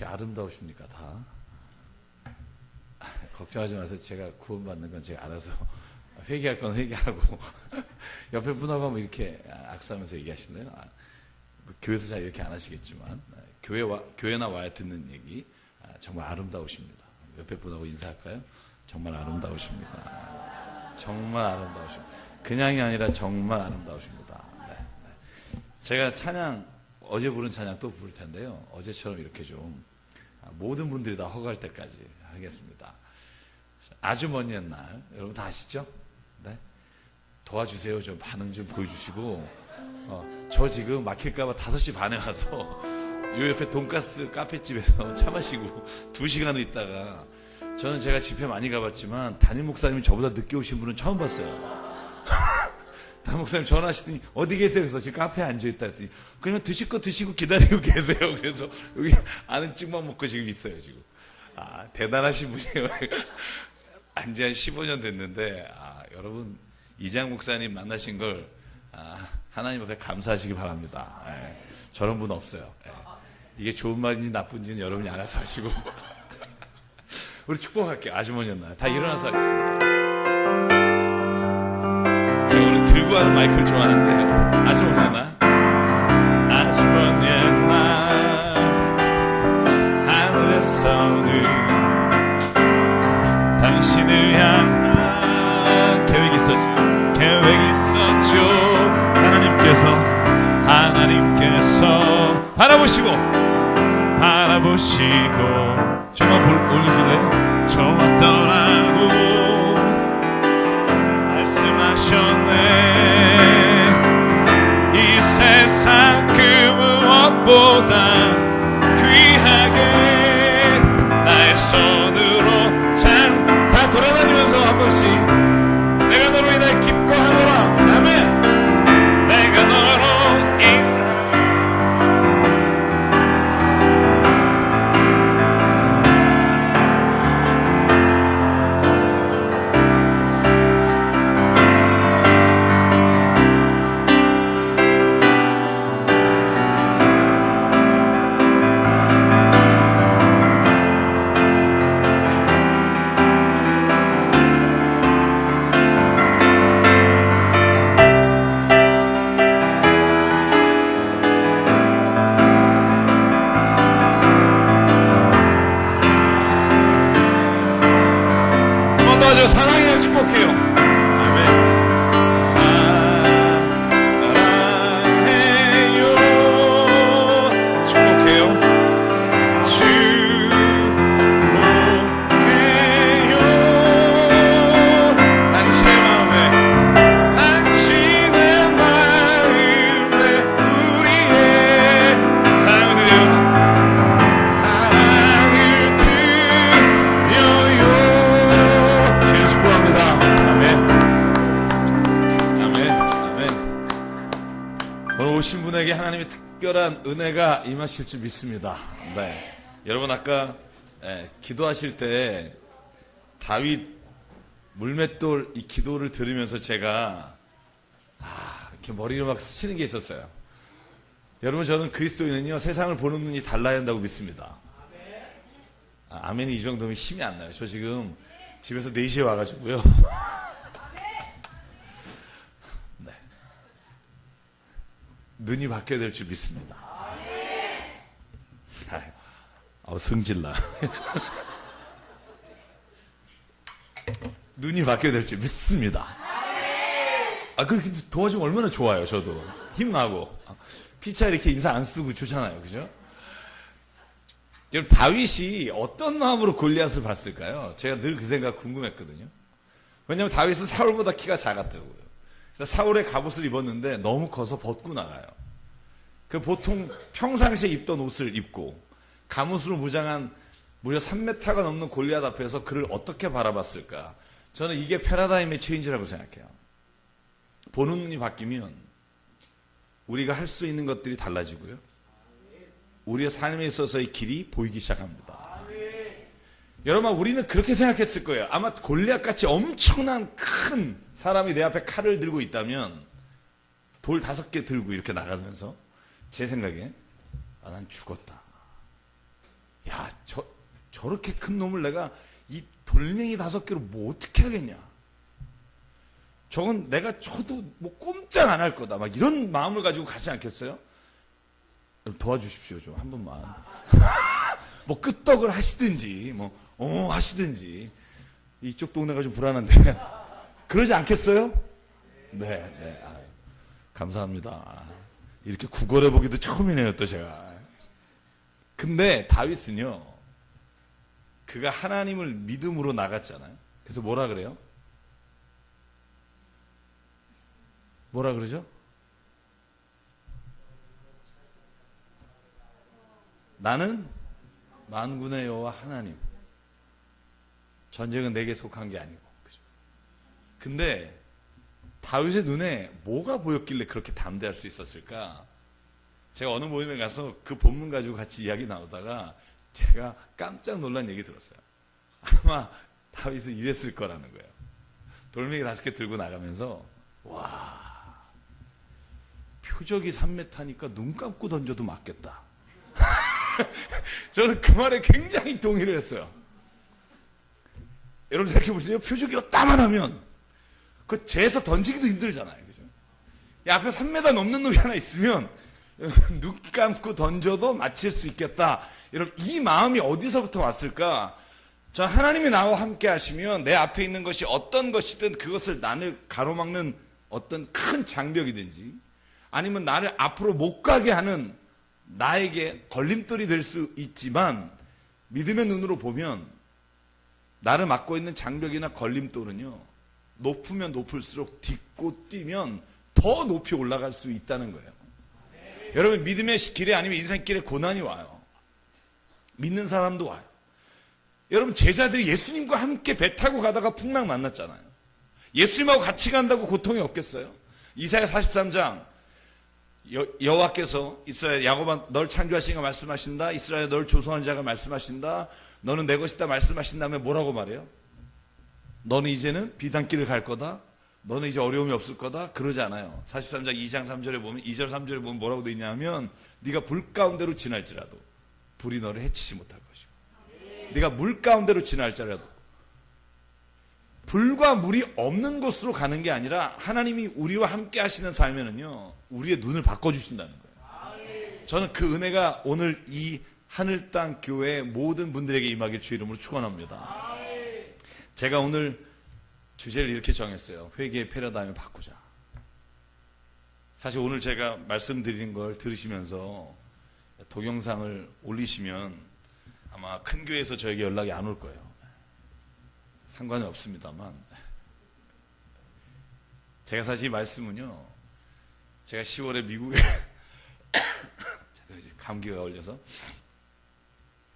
이렇게 아름다우십니까 다? 걱정하지 마세요. 제가 구원받는 건 제가 알아서 회개할 건 회개하고 옆에 분하고 하면 이렇게 악수하면서 얘기하시네요. 교회에서 잘 이렇게 안 하시겠지만 교회나 와야 듣는 얘기 정말 아름다우십니다. 옆에 분하고 인사할까요? 정말 아름다우십니다. 정말 아름다우십니다. 그냥이 아니라 정말 아름다우십니다. 네, 네. 제가 찬양 어제 부른 찬양 또 부를 텐데요. 어제처럼 이렇게 좀 모든 분들이 다 허가할 때까지 하겠습니다. 아주 먼 옛날 여러분 다 아시죠? 네? 도와주세요. 좀 반응 좀 보여주시고 저 지금 막힐까봐 5시 반에 와서 요 옆에 돈가스 카페집에서 차 마시고 2시간을 있다가 저는 제가 집회 많이 가봤지만 담임 목사님이 저보다 늦게 오신 분은 처음 봤어요. 담임 목사님 전화하시더니 어디 계세요? 그래서 지금 카페에 앉아있다 했더니 그냥 드실 거 드시고 기다리고 계세요. 그래서 여기 아는 찍만 먹고 지금 있어요 지금. 대단하신 분이에요. 안지 한 15년 됐는데 여러분 이장 목사님 만나신 걸 하나님 앞에 감사하시기 바랍니다. 저런 분 없어요. 이게 좋은 말인지 나쁜지는 여러분이 알아서 하시고 우리 축복할게요. 아주 먼 옛날 다 일어나서 하겠습니다. 제가 오늘 들고 하는 마이크를 좋아하는데 아주 먼 옛날 아주 먼 옛날 하늘에서는 당신을 향한 계획이 있었죠. 하나님께서 바라보시고 저만 올려줄래요? 좋았더라고 말씀하셨네. 이 세상 그 무엇보다 귀하게 나의 손으로 다 돌아다니면서 한 번씩 내가 너로 인하여 기뻐하노라. 아멘. 내가 너로 인하여 사랑해요. 축복해요. 아멘. 사랑해요. 축복해요. 축복해요. 당신의 마음에 우리의 사랑을 드려요. 사랑을 드려요. 오늘 오신 분에게 하나님의 특별한 은혜가 임하실 줄 믿습니다. 네. 여러분 아까 기도하실 때 다윗 물맷돌 이 기도를 들으면서 제가 이렇게 머리를 막 스치는 게 있었어요. 여러분 저는 그리스도인은요 세상을 보는 눈이 달라야 한다고 믿습니다. 아멘이 이 정도면 힘이 안 나요. 저 지금 집에서 4시에 와가지고요. 네. 눈이 바뀌어야 될 줄 믿습니다. 승질나. 눈이 바뀌어야 될 줄 믿습니다. 그렇게 도와주면 얼마나 좋아요. 저도 힘나고 피차 이렇게 인사 안 쓰고 좋잖아요. 그죠? 여러분 다윗이 어떤 마음으로 골리앗을 봤을까요? 제가 늘 그 생각 궁금했거든요. 왜냐하면 다윗은 사울보다 키가 작았다고요. 그래서 사울의 갑옷을 입었는데 너무 커서 벗고 나가요. 그 보통 평상시에 입던 옷을 입고 갑옷으로 무장한 무려 3m가 넘는 골리앗 앞에서 그를 어떻게 바라봤을까? 저는 이게 패러다임의 체인지라고 생각해요. 보는 눈이 바뀌면 우리가 할 수 있는 것들이 달라지고요. 우리의 삶에 있어서의 길이 보이기 시작합니다. 여러분 우리는 그렇게 생각했을 거예요. 아마 골리앗같이 엄청난 큰 사람이 내 앞에 칼을 들고 있다면 돌 5개 들고 이렇게 나가면서 제 생각에 난 죽었다. 야 저렇게 큰 놈을 내가 이 돌멩이 5개로 뭐 어떻게 하겠냐. 저건 내가 쳐도 뭐 꼼짝 안 할 거다. 막 이런 마음을 가지고 가지 않겠어요? 여러분 도와주십시오. 좀 한 번만. 뭐 끄떡을 하시든지 하시든지. 이쪽 동네가 좀 불안한데 그러지 않겠어요? 네. 감사합니다. 이렇게 구걸해 보기도 처음이네요, 또 제가. 근데 다윗은요, 그가 하나님을 믿음으로 나갔잖아요. 그래서 뭐라 그래요? 뭐라 그러죠? 나는 만군의 여호와 하나님. 전쟁은 내게 속한 게 아니고. 그죠? 근데 다윗의 눈에 뭐가 보였길래 그렇게 담대할 수 있었을까? 제가 어느 모임에 가서 그 본문 가지고 같이 이야기 나오다가 제가 깜짝 놀란 얘기 들었어요. 아마 다윗은 이랬을 거라는 거예요. 돌멩이 5개 들고 나가면서 와, 표적이 3m니까 눈 감고 던져도 맞겠다. 저는 그 말에 굉장히 동의를 했어요. 여러분 생각해보세요. 표적이 어따만 하면 그 재에서 던지기도 힘들잖아요. 그죠? 앞에 3m 넘는 놈이 하나 있으면 눈 감고 던져도 맞힐 수 있겠다. 여러분 이 마음이 어디서부터 왔을까? 저 하나님이 나와 함께 하시면 내 앞에 있는 것이 어떤 것이든 그것을 나를 가로막는 어떤 큰 장벽이든지 아니면 나를 앞으로 못 가게 하는 나에게 걸림돌이 될 수 있지만 믿음의 눈으로 보면 나를 막고 있는 장벽이나 걸림돌은요 높으면 높을수록 딛고 뛰면 더 높이 올라갈 수 있다는 거예요. 여러분 믿음의 길에 아니면 인생길에 고난이 와요. 믿는 사람도 와요. 여러분 제자들이 예수님과 함께 배 타고 가다가 풍랑 만났잖아요. 예수님하고 같이 간다고 고통이 없겠어요? 이사야 43장 여호와께서 이스라엘 야곱아 널 창조하신 이가 말씀하신다. 이스라엘 널 조성한 자가 말씀하신다. 너는 내 것이다 말씀하신 다음에 뭐라고 말해요? 너는 이제는 비단길을 갈 거다. 너는 이제 어려움이 없을 거다. 그러지 않아요. 43장 2장 3절에 보면 2절 3절에 보면 뭐라고 되어 있냐면 네가 불 가운데로 지날지라도 불이 너를 해치지 못할 것이고 네가 물 가운데로 지날지라도 불과 물이 없는 곳으로 가는 게 아니라 하나님이 우리와 함께 하시는 삶에는요 우리의 눈을 바꿔주신다는 거예요. 저는 그 은혜가 오늘 이 하늘 땅 교회 모든 분들에게 임하길 주 이름으로 축원합니다. 제가 오늘 주제를 이렇게 정했어요. 회개의 패러다임을 바꾸자. 사실 오늘 제가 말씀드린 걸 들으시면서 동영상을 올리시면 아마 큰 교회에서 저에게 연락이 안 올 거예요. 상관이 없습니다만 제가 사실 이 말씀은요 제가 10월에 미국에 감기가 걸려서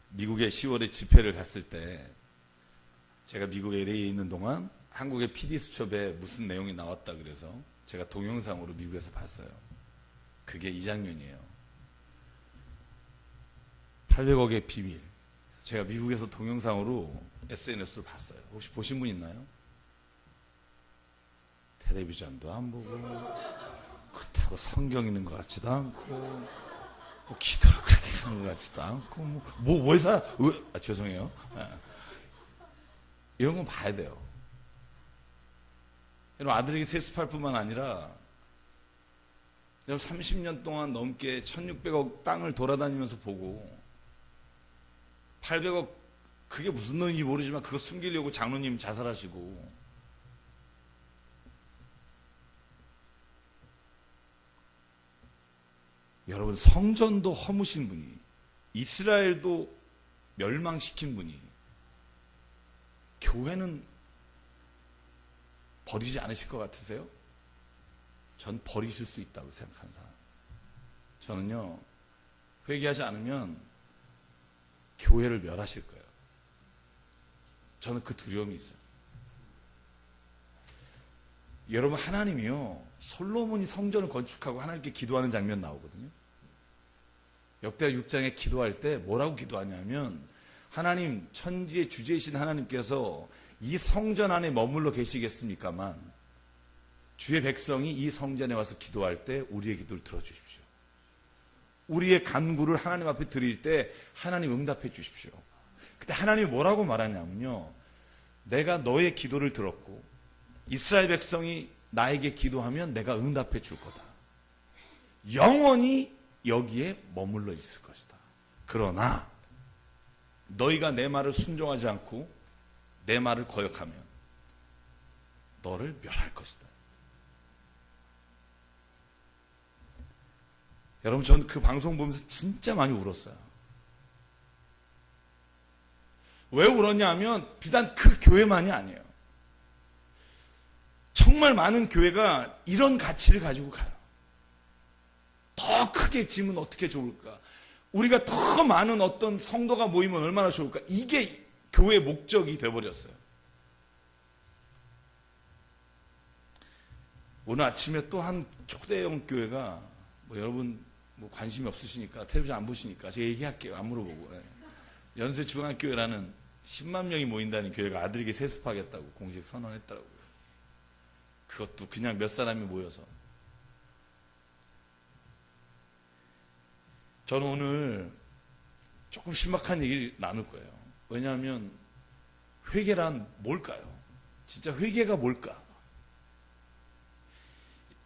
미국에 10월에 집회를 갔을 때 제가 미국에 LA에 있는 동안 한국의 PD수첩에 무슨 내용이 나왔다 그래서 제가 동영상으로 미국에서 봤어요. 그게 이 장면이에요. 800억의 비밀. 제가 미국에서 동영상으로 SNS로 봤어요. 혹시 보신 분 있나요? 텔레비전도 안 보고 그렇다고 성경 있는 것 같지도 않고 뭐 기도를 그렇게 하는 것 같지도 않고 죄송해요. 이런 건 봐야 돼요. 여러분 아들에게 세습할 뿐만 아니라 30년 동안 넘게 1600억 땅을 돌아다니면서 보고 800억 그게 무슨 돈인지 모르지만 그거 숨기려고 장로님 자살하시고 여러분 성전도 허무신 분이 이스라엘도 멸망시킨 분이 교회는 버리지 않으실 것 같으세요? 전 버리실 수 있다고 생각하는 사람. 저는요 회개하지 않으면 교회를 멸하실 거예요. 저는 그 두려움이 있어요. 여러분 하나님이요 솔로몬이 성전을 건축하고 하나님께 기도하는 장면 나오거든요. 역대하 6장에 기도할 때 뭐라고 기도하냐면 하나님 천지의 주제이신 하나님께서 이 성전 안에 머물러 계시겠습니까만 주의 백성이 이 성전에 와서 기도할 때 우리의 기도를 들어주십시오. 우리의 간구를 하나님 앞에 드릴 때 하나님 응답해 주십시오. 근데 하나님이 뭐라고 말하냐면요, 내가 너의 기도를 들었고 이스라엘 백성이 나에게 기도하면 내가 응답해 줄 거다. 영원히 여기에 머물러 있을 것이다. 그러나 너희가 내 말을 순종하지 않고 내 말을 거역하면 너를 멸할 것이다. 여러분, 저는 그 방송 보면서 진짜 많이 울었어요. 왜 울었냐 하면 비단 그 교회만이 아니에요. 정말 많은 교회가 이런 가치를 가지고 가요. 더 크게 지면 어떻게 좋을까? 우리가 더 많은 어떤 성도가 모이면 얼마나 좋을까? 이게 교회의 목적이 되어버렸어요. 오늘 아침에 또 한 초대형 교회가, 여러분 관심이 없으시니까 텔레비전 안 보시니까 제가 얘기할게요. 안 물어보고. 연세중앙교회라는 10만 명이 모인다는 교회가 아들에게 세습하겠다고 공식 선언했더라고요. 그것도 그냥 몇 사람이 모여서. 저는 오늘 조금 신박한 얘기를 나눌 거예요. 왜냐하면 회개란 뭘까요? 진짜 회개가 뭘까?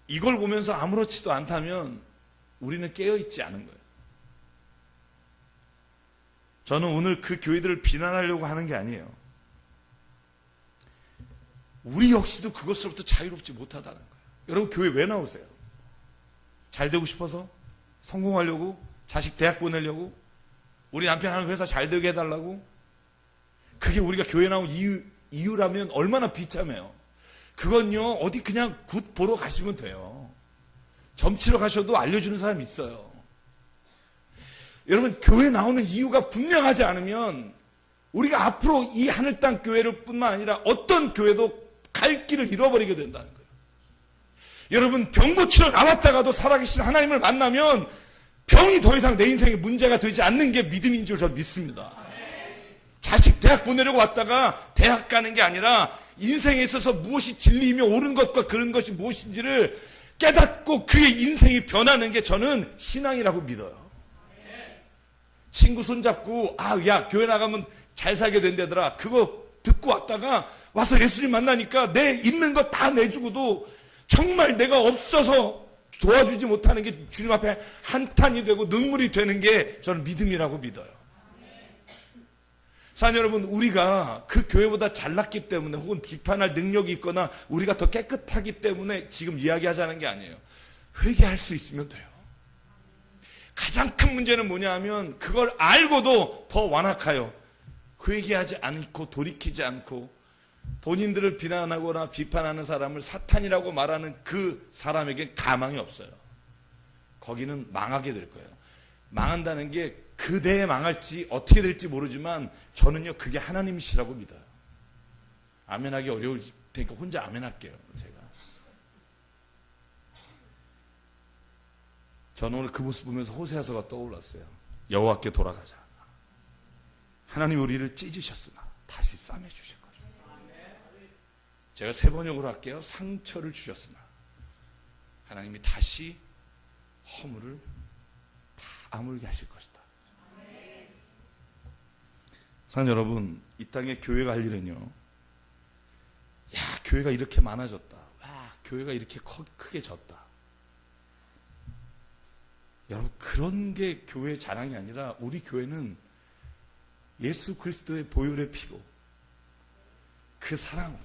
이걸 보면서 아무렇지도 않다면 우리는 깨어있지 않은 거예요. 저는 오늘 그 교회들을 비난하려고 하는 게 아니에요. 우리 역시도 그것으로부터 자유롭지 못하다는 거예요. 여러분, 교회 왜 나오세요? 잘 되고 싶어서? 성공하려고? 자식 대학 보내려고? 우리 남편 하는 회사 잘 되게 해달라고? 그게 우리가 교회 나온 이유라면 얼마나 비참해요. 그건요, 어디 그냥 굿 보러 가시면 돼요. 점치러 가셔도 알려주는 사람이 있어요. 여러분, 교회 나오는 이유가 분명하지 않으면 우리가 앞으로 이 하늘 땅 교회를 뿐만 아니라 어떤 교회도 갈 길을 잃어버리게 된다는 거예요. 여러분, 병 고치러 나왔다가도 살아계신 하나님을 만나면 병이 더 이상 내 인생에 문제가 되지 않는 게 믿음인 줄 저는 믿습니다. 자식 대학 보내려고 왔다가 대학 가는 게 아니라 인생에 있어서 무엇이 진리이며 옳은 것과 그런 것이 무엇인지를 깨닫고 그의 인생이 변하는 게 저는 신앙이라고 믿어요. 친구 손잡고 야, 교회 나가면 잘 살게 된다더라. 그거 듣고 왔다가 와서 예수님 만나니까 내 있는 거 다 내주고도 정말 내가 없어서 도와주지 못하는 게 주님 앞에 한탄이 되고 눈물이 되는 게 저는 믿음이라고 믿어요. 사랑 여러분, 우리가 그 교회보다 잘났기 때문에 혹은 비판할 능력이 있거나 우리가 더 깨끗하기 때문에 지금 이야기하자는 게 아니에요. 회개할 수 있으면 돼요. 가장 큰 문제는 뭐냐 하면 그걸 알고도 더 완악하여 회개하지 않고 돌이키지 않고 본인들을 비난하거나 비판하는 사람을 사탄이라고 말하는 그 사람에게 가망이 없어요. 거기는 망하게 될 거예요. 망한다는 게 그대에 망할지 어떻게 될지 모르지만 저는요, 그게 하나님이시라고 믿어요. 아멘하기 어려울 테니까 혼자 아멘할게요. 저는 오늘 그 모습 보면서 호세아서가 떠올랐어요. 여호와께 돌아가자. 하나님 우리를 찢으셨으나 다시 싸매주실 것이다. 제가 세 번역으로 할게요. 상처를 주셨으나 하나님이 다시 허물을 다 아물게 하실 것이다. 사랑 여러분, 이 땅에 교회가 할 일은요, 교회가 이렇게 많아졌다. 교회가 이렇게 크게 졌다. 여러분, 그런 게 교회의 자랑이 아니라 우리 교회는 예수 그리스도의 보혈의 피로 그 사랑으로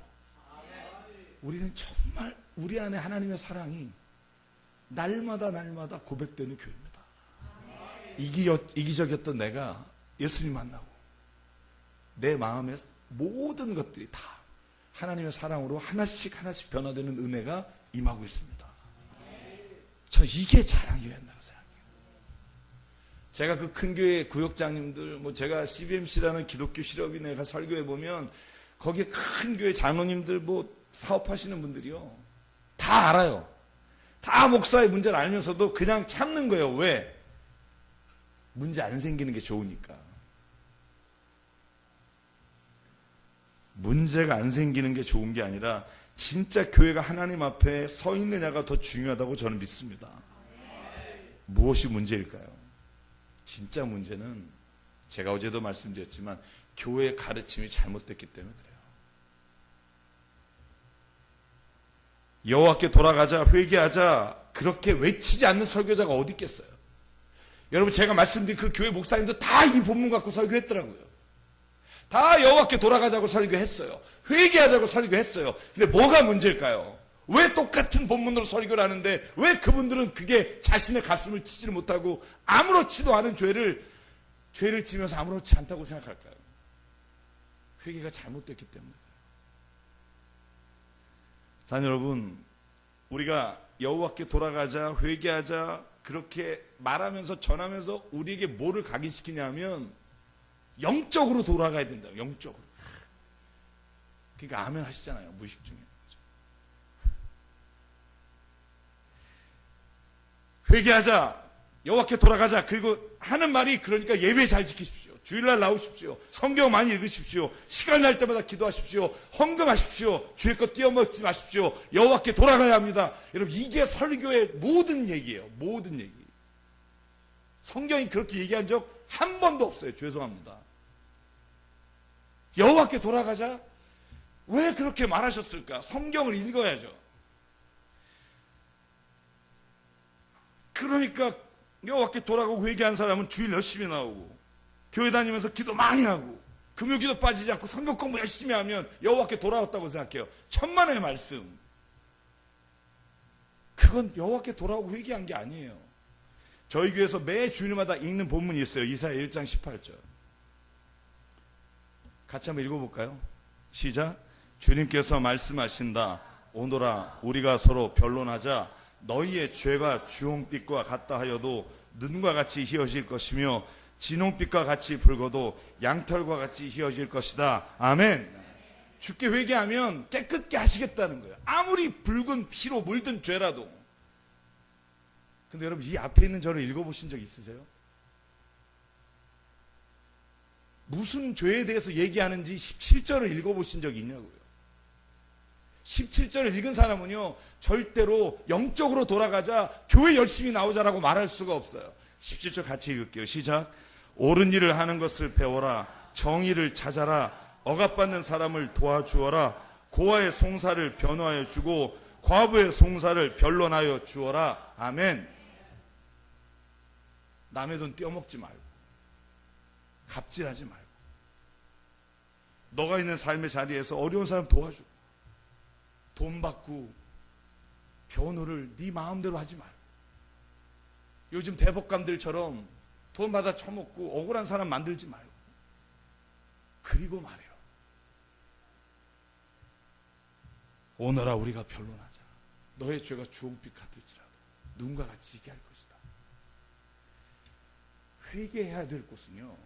우리는 정말 우리 안에 하나님의 사랑이 날마다 고백되는 교회입니다. 이기적이었던 내가 예수님 만나고 내 마음의 모든 것들이 다 하나님의 사랑으로 하나씩 변화되는 은혜가 임하고 있습니다. 저 이게 자랑이어야 한다고 생각해요. 제가 그 큰 교회 구역장님들, 제가 CBMC라는 기독교 실업인회 가 설교해 보면 거기에 큰 교회 장로님들 사업하시는 분들이요, 다 알아요. 다 목사의 문제를 알면서도 그냥 참는 거예요. 왜? 문제 안 생기는 게 좋으니까. 문제가 안 생기는 게 좋은 게 아니라 진짜 교회가 하나님 앞에 서 있느냐가 더 중요하다고 저는 믿습니다. 무엇이 문제일까요? 진짜 문제는 제가 어제도 말씀드렸지만 교회의 가르침이 잘못됐기 때문에 그래요. 여호와께 돌아가자, 회개하자 그렇게 외치지 않는 설교자가 어디 있겠어요? 여러분, 제가 말씀드린 그 교회 목사님도 다 이 본문 갖고 설교했더라고요. 다 여호와께 돌아가자고 설교했어요. 회개하자고 설교했어요. 근데 뭐가 문제일까요? 왜 똑같은 본문으로 설교를 하는데 왜 그분들은 그게 자신의 가슴을 치지를 못하고 아무렇지도 않은 죄를 지면서 아무렇지 않다고 생각할까요? 회개가 잘못됐기 때문에. 자녀 여러분, 우리가 여호와께 돌아가자, 회개하자 그렇게 말하면서 전하면서 우리에게 뭐를 각인시키냐면 영적으로 돌아가야 된다. 영적으로. 그러니까 아멘 하시잖아요. 무의식 중에. 회개하자, 여호와께 돌아가자. 그리고 하는 말이 그러니까 예배 잘 지키십시오. 주일날 나오십시오. 성경 많이 읽으십시오. 시간 날 때마다 기도하십시오. 헌금하십시오. 주의 것 띄어먹지 마십시오. 여호와께 돌아가야 합니다. 여러분, 이게 설교의 모든 얘기예요. 모든 얘기. 성경이 그렇게 얘기한 적 한 번도 없어요. 죄송합니다. 여호와께 돌아가자? 왜 그렇게 말하셨을까? 성경을 읽어야죠. 그러니까 여호와께 돌아가고 회개한 사람은 주일 열심히 나오고 교회 다니면서 기도 많이 하고 금요기도 빠지지 않고 성경 공부 열심히 하면 여호와께 돌아왔다고 생각해요. 천만의 말씀. 그건 여호와께 돌아오고 회개한 게 아니에요. 저희 교회에서 매 주일마다 읽는 본문이 있어요. 이사야 1장 18절. 같이 한번 읽어볼까요? 시작. 주님께서 말씀하신다. 오너라 우리가 서로 변론하자. 너희의 죄가 주홍빛과 같다 하여도 눈과 같이 희어질 것이며 진홍빛과 같이 붉어도 양털과 같이 희어질 것이다. 아멘. 주께 회개하면 깨끗게 하시겠다는 거예요. 아무리 붉은 피로 물든 죄라도. 근데 여러분, 이 앞에 있는 저를 읽어보신 적 있으세요? 무슨 죄에 대해서 얘기하는지 17절을 읽어보신 적이 있냐고요. 17절을 읽은 사람은요, 절대로 영적으로 돌아가자, 교회 열심히 나오자라고 말할 수가 없어요. 17절 같이 읽을게요. 시작. 옳은 일을 하는 것을 배워라. 정의를 찾아라. 억압받는 사람을 도와주어라. 고아의 송사를 변호하여 주고 과부의 송사를 변론하여 주어라. 아멘. 남의 돈 떼어먹지 말고 갑질하지 말고 너가 있는 삶의 자리에서 어려운 사람 도와주고 돈 받고 변호를 네 마음대로 하지 말고 요즘 대법관들처럼 돈 받아 처먹고 억울한 사람 만들지 말고 그리고 말해요. 오너라 우리가 변론하자. 너의 죄가 주홍빛 같을지라도 눈과 같이 희게 할 것이다. 회개해야 될 곳은요,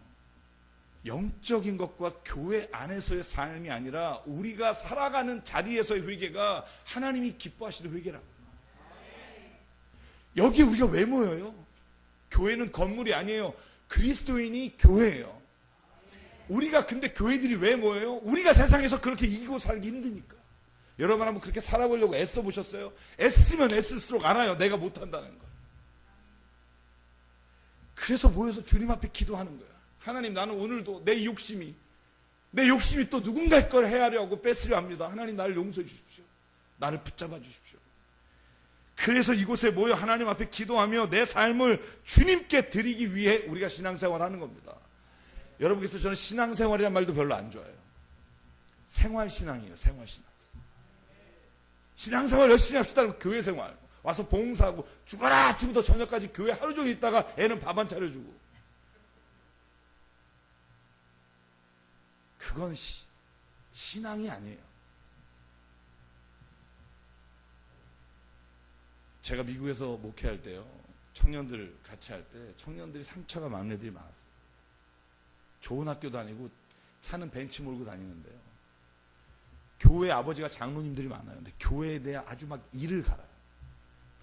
영적인 것과 교회 안에서의 삶이 아니라 우리가 살아가는 자리에서의 회개가 하나님이 기뻐하시는 회개라고요. 여기 우리가 왜 모여요? 교회는 건물이 아니에요. 그리스도인이 교회예요. 우리가 근데 교회들이 왜 모여요? 우리가 세상에서 그렇게 이기고 살기 힘드니까. 여러분 한번 그렇게 살아보려고 애써 보셨어요? 애쓰면 애쓸수록 알아요. 내가 못한다는 걸. 그래서 모여서 주님 앞에 기도하는 거야. 하나님, 나는 오늘도 내 욕심이 또 누군가의 걸 헤아려고 뺏으려 합니다. 하나님, 나를 용서해 주십시오. 나를 붙잡아 주십시오. 그래서 이곳에 모여 하나님 앞에 기도하며 내 삶을 주님께 드리기 위해 우리가 신앙생활을 하는 겁니다. 여러분께서 저는 신앙생활이란 말도 별로 안 좋아해요. 생활신앙이에요. 생활신앙. 신앙생활 열심히 합시다. 교회생활 와서 봉사하고 죽어라 아침부터 저녁까지 교회 하루 종일 있다가 애는 밥 안 차려주고 그건 신앙이 아니에요. 제가 미국에서 목회할 때요, 청년들 같이 할 때 청년들이 상처가 많은 애들이 많았어요. 좋은 학교 다니고 차는 벤치 몰고 다니는데요, 교회 아버지가 장로님들이 많아요. 근데 교회에 대해 아주 막 일을 갈아요.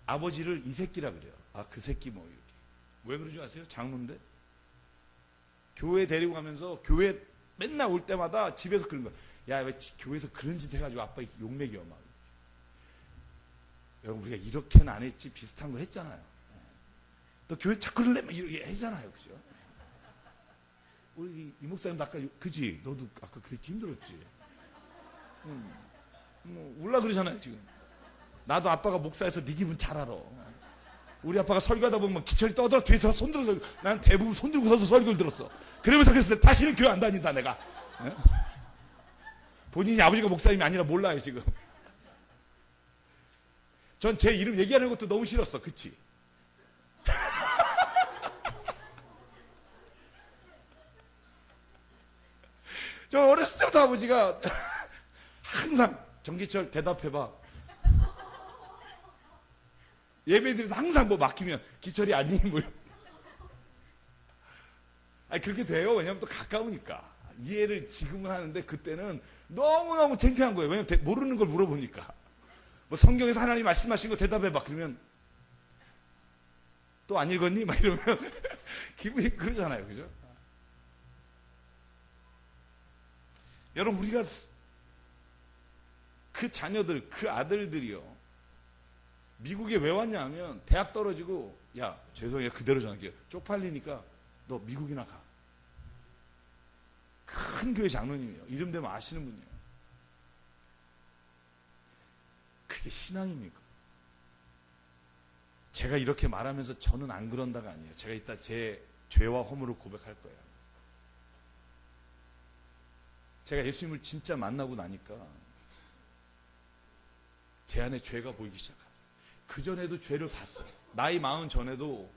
아버지를 이 새끼라 그래요. 아, 그 새끼 뭐 이렇게. 왜 그러지 아세요? 장로인데 교회 데리고 가면서 교회 맨날 올 때마다 집에서 그런 거야. 야, 왜 교회에서 그런 짓 해가지고 아빠 욕먹여 막. 여러분, 우리가 이렇게는 안 했지 비슷한 거 했잖아요. 또 교회 자꾸 그럴래 막 이렇게 하잖아요, 그죠? 우리 이 목사님도 아까 그지? 너도 아까 그랬지? 힘들었지? 뭐 울라 그러잖아요 지금. 나도 아빠가 목사여서 네 기분 잘 알아. 우리 아빠가 설교하다 보면 기철이 떠들어 뒤에서 손들어서, 난 대부분 손들고 서서 설교를 들었어. 그러면서 그랬을 때 다시는 교회 안 다닌다 내가. 본인이 아버지가 목사님이 아니라 몰라요 지금. 전 제 이름 얘기하는 것도 너무 싫었어. 그치? 저 어렸을 때부터 아버지가 항상 정기철 대답해봐. 예배드리도 항상 뭐 막히면 기철이 아니 뭐. 아니 그렇게 돼요. 왜냐면 또 가까우니까. 이해를 지금은 하는데 그때는 너무너무 창피한 거예요. 왜냐면 모르는 걸 물어보니까. 뭐 성경에서 하나님 말씀하신 거 대답해봐. 그러면 또 안 읽었니? 막 이러면 기분이 그러잖아요. 그죠? 여러분 우리가 그 자녀들, 그 아들들이요. 미국에 왜 왔냐 하면 대학 떨어지고 야 죄송해요 그대로 전할게요. 쪽팔리니까 너 미국이나 가. 큰 교회 장로님이에요. 이름 되면 아시는 분이에요. 그게 신앙입니까? 제가 이렇게 말하면서 저는 안 그런다가 아니에요. 제가 이따 제 죄와 허물을 고백할 거예요. 제가 예수님을 진짜 만나고 나니까 제 안에 죄가 보이기 시작하죠. 그전에도 죄를 봤어요. 나이 40 전에도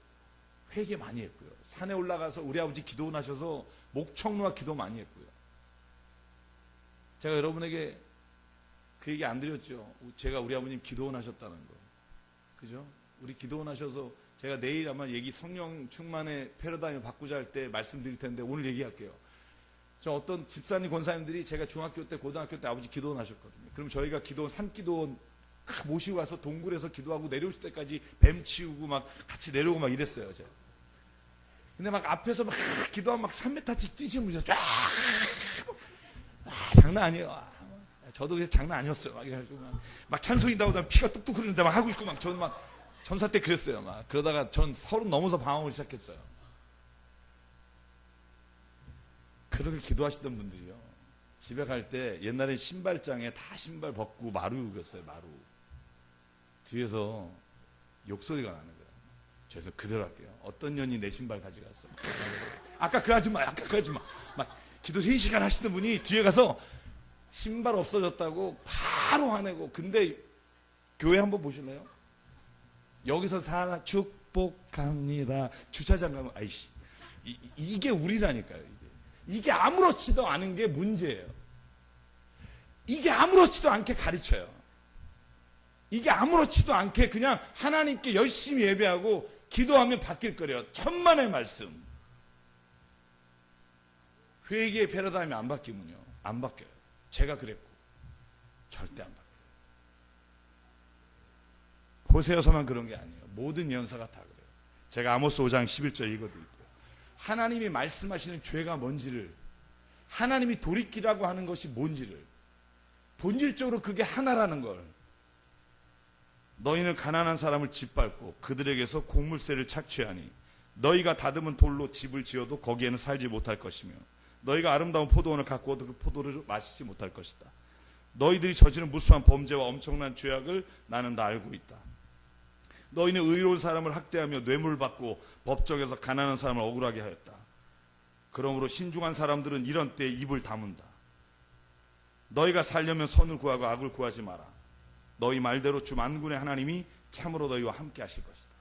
회개 많이 했고요. 산에 올라가서 우리 아버지 기도원하셔서 목청루와 기도 많이 했고요. 제가 여러분에게 그 얘기 안 드렸죠. 제가 우리 아버님 기도원하셨다는 거. 그죠? 우리 기도원하셔서 제가 내일 아마 얘기 성령 충만의 패러다임을 바꾸자 할 때 말씀드릴 텐데 오늘 얘기할게요. 저 어떤 집사님 권사님들이 제가 중학교 때 고등학교 때 아버지 기도원 하셨거든요. 그럼 저희가 기도원 산기도원 모시고 가서 동굴에서 기도하고 내려오실 때까지 뱀 치우고 막 같이 내려오고 막 이랬어요. 제가. 근데 막 앞에서 막 기도하면 막 3m씩 뛰시는 분이 쫙 장난 아니에요. 저도 그래서 장난 아니었어요. 막 이래가지고 막 찬송이 나오다 피가 뚝뚝 흐르는데 막 하고 있고 막 저는 막 전사 때 그랬어요. 막 그러다가 전 30 넘어서 방황을 시작했어요. 그렇게 기도하시던 분들이요. 집에 갈 때 옛날에 신발장에 다 신발 벗고 마루 우겼어요. 마루. 뒤에서 욕소리가 나는 거예요. 그래서 그대로 할게요. 어떤 년이 내 신발 가져갔어. 아까 그 아줌마. 막 기도 3시간 하시던 분이 뒤에 가서 신발 없어졌다고 바로 화내고. 근데 교회 한번 보실래요? 여기서 살아 축복합니다. 주차장 가면 아이씨 이게 우리라니까요. 이게 아무렇지도 않은 게 문제예요. 이게 아무렇지도 않게 가르쳐요. 이게 아무렇지도 않게 그냥 하나님께 열심히 예배하고 기도하면 바뀔 거래요. 천만의 말씀. 회개의 패러다임이 안 바뀌면요. 안 바뀌어요. 제가 그랬고 절대 안 바뀌어요. 호세아서만 그런 게 아니에요. 모든 예언서가 다 그래요. 제가 아모스 5장 11절 읽어드릴게요. 하나님이 말씀하시는 죄가 뭔지를, 하나님이 돌이키라고 하는 것이 뭔지를, 본질적으로 그게 하나라는 걸, 너희는 가난한 사람을 짓밟고 그들에게서 곡물세를 착취하니 너희가 다듬은 돌로 집을 지어도 거기에는 살지 못할 것이며 너희가 아름다운 포도원을 갖고 와도 그 포도를 마시지 못할 것이다. 너희들이 저지른 무수한 범죄와 엄청난 죄악을 나는 다 알고 있다. 너희는 의로운 사람을 학대하며 뇌물 받고 법정에서 가난한 사람을 억울하게 하였다. 그러므로 신중한 사람들은 이런 때에 입을 다문다. 너희가 살려면 선을 구하고 악을 구하지 마라. 너희 말대로 주 만군의 하나님이 참으로 너희와 함께 하실 것이다.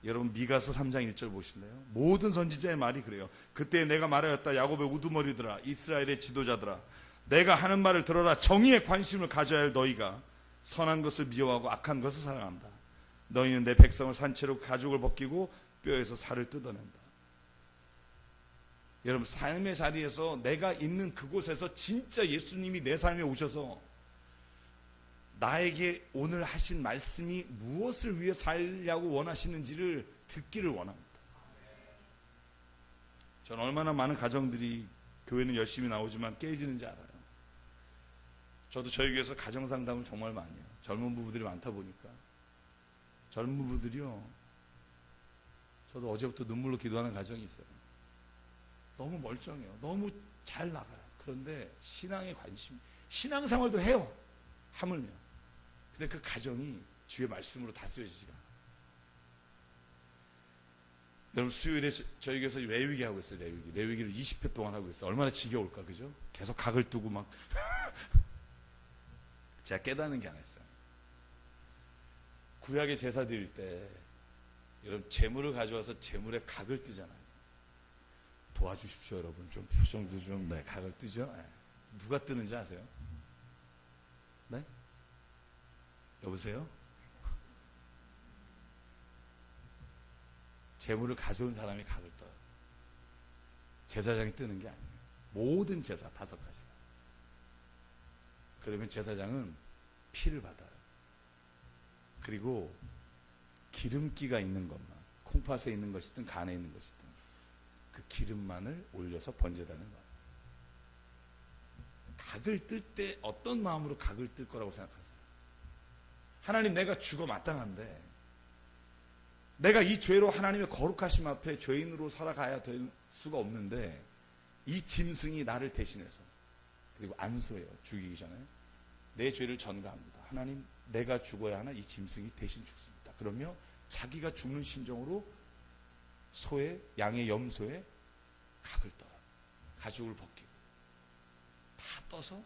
여러분 미가서 3장 1절 보실래요? 모든 선지자의 말이 그래요. 그때 내가 말하였다. 야곱의 우두머리들아, 이스라엘의 지도자들아, 내가 하는 말을 들어라. 정의에 관심을 가져야 할 너희가 선한 것을 미워하고 악한 것을 사랑한다. 너희는 내 백성을 산채로 가죽을 벗기고 뼈에서 살을 뜯어낸다. 여러분 삶의 자리에서 내가 있는 그곳에서 진짜 예수님이 내 삶에 오셔서 나에게 오늘 하신 말씀이 무엇을 위해 살려고 원하시는지를 듣기를 원합니다. 전 얼마나 많은 가정들이 교회는 열심히 나오지만 깨지는지 알아요. 저도 저희 교회에서 가정상담을 정말 많이 해요. 젊은 부부들이 많다 보니까. 젊은 부부들이요. 저도 어제부터 눈물로 기도하는 가정이 있어요. 너무 멀쩡해요. 너무 잘 나가요. 그런데 신앙에 신앙생활도 해요. 하물며. 근데 그 가정이 주의 말씀으로 다스려지지가 않아요. 여러분, 수요일에 저희 교회에서 레위기 하고 있어요. 레위기를 20회 동안 하고 있어요. 얼마나 지겨울까, 그죠? 계속 각을 두고 막. 제가 깨닫는 게 하나 있어요. 구약의 제사 드릴 때 여러분, 재물을 가져와서 재물에 각을 뜨잖아요. 도와주십시오, 여러분. 좀 표정도 좀. 네, 각을 뜨죠. 네. 누가 뜨는지 아세요? 네? 여보세요? 재물을 가져온 사람이 각을 떠요. 제사장이 뜨는 게 아니에요. 모든 제사 5가지가. 그러면 제사장은 피를 받아요. 그리고 기름기가 있는 것만, 콩팥에 있는 것이든 간에 있는 것이든 그 기름만을 올려서 번제다는 거예요. 각을 뜰 때 어떤 마음으로 각을 뜰 거라고 생각하세요? 하나님, 내가 죽어 마땅한데 내가 이 죄로 하나님의 거룩하심 앞에 죄인으로 살아가야 될 수가 없는데 이 짐승이 나를 대신해서, 그리고 안수해요. 죽이기 전에 내 죄를 전가합니다. 하나님, 내가 죽어야 하나? 이 짐승이 대신 죽습니다. 그러며 자기가 죽는 심정으로 소의, 양의 염소에 각을 떠요. 가죽을 벗기고 다 떠서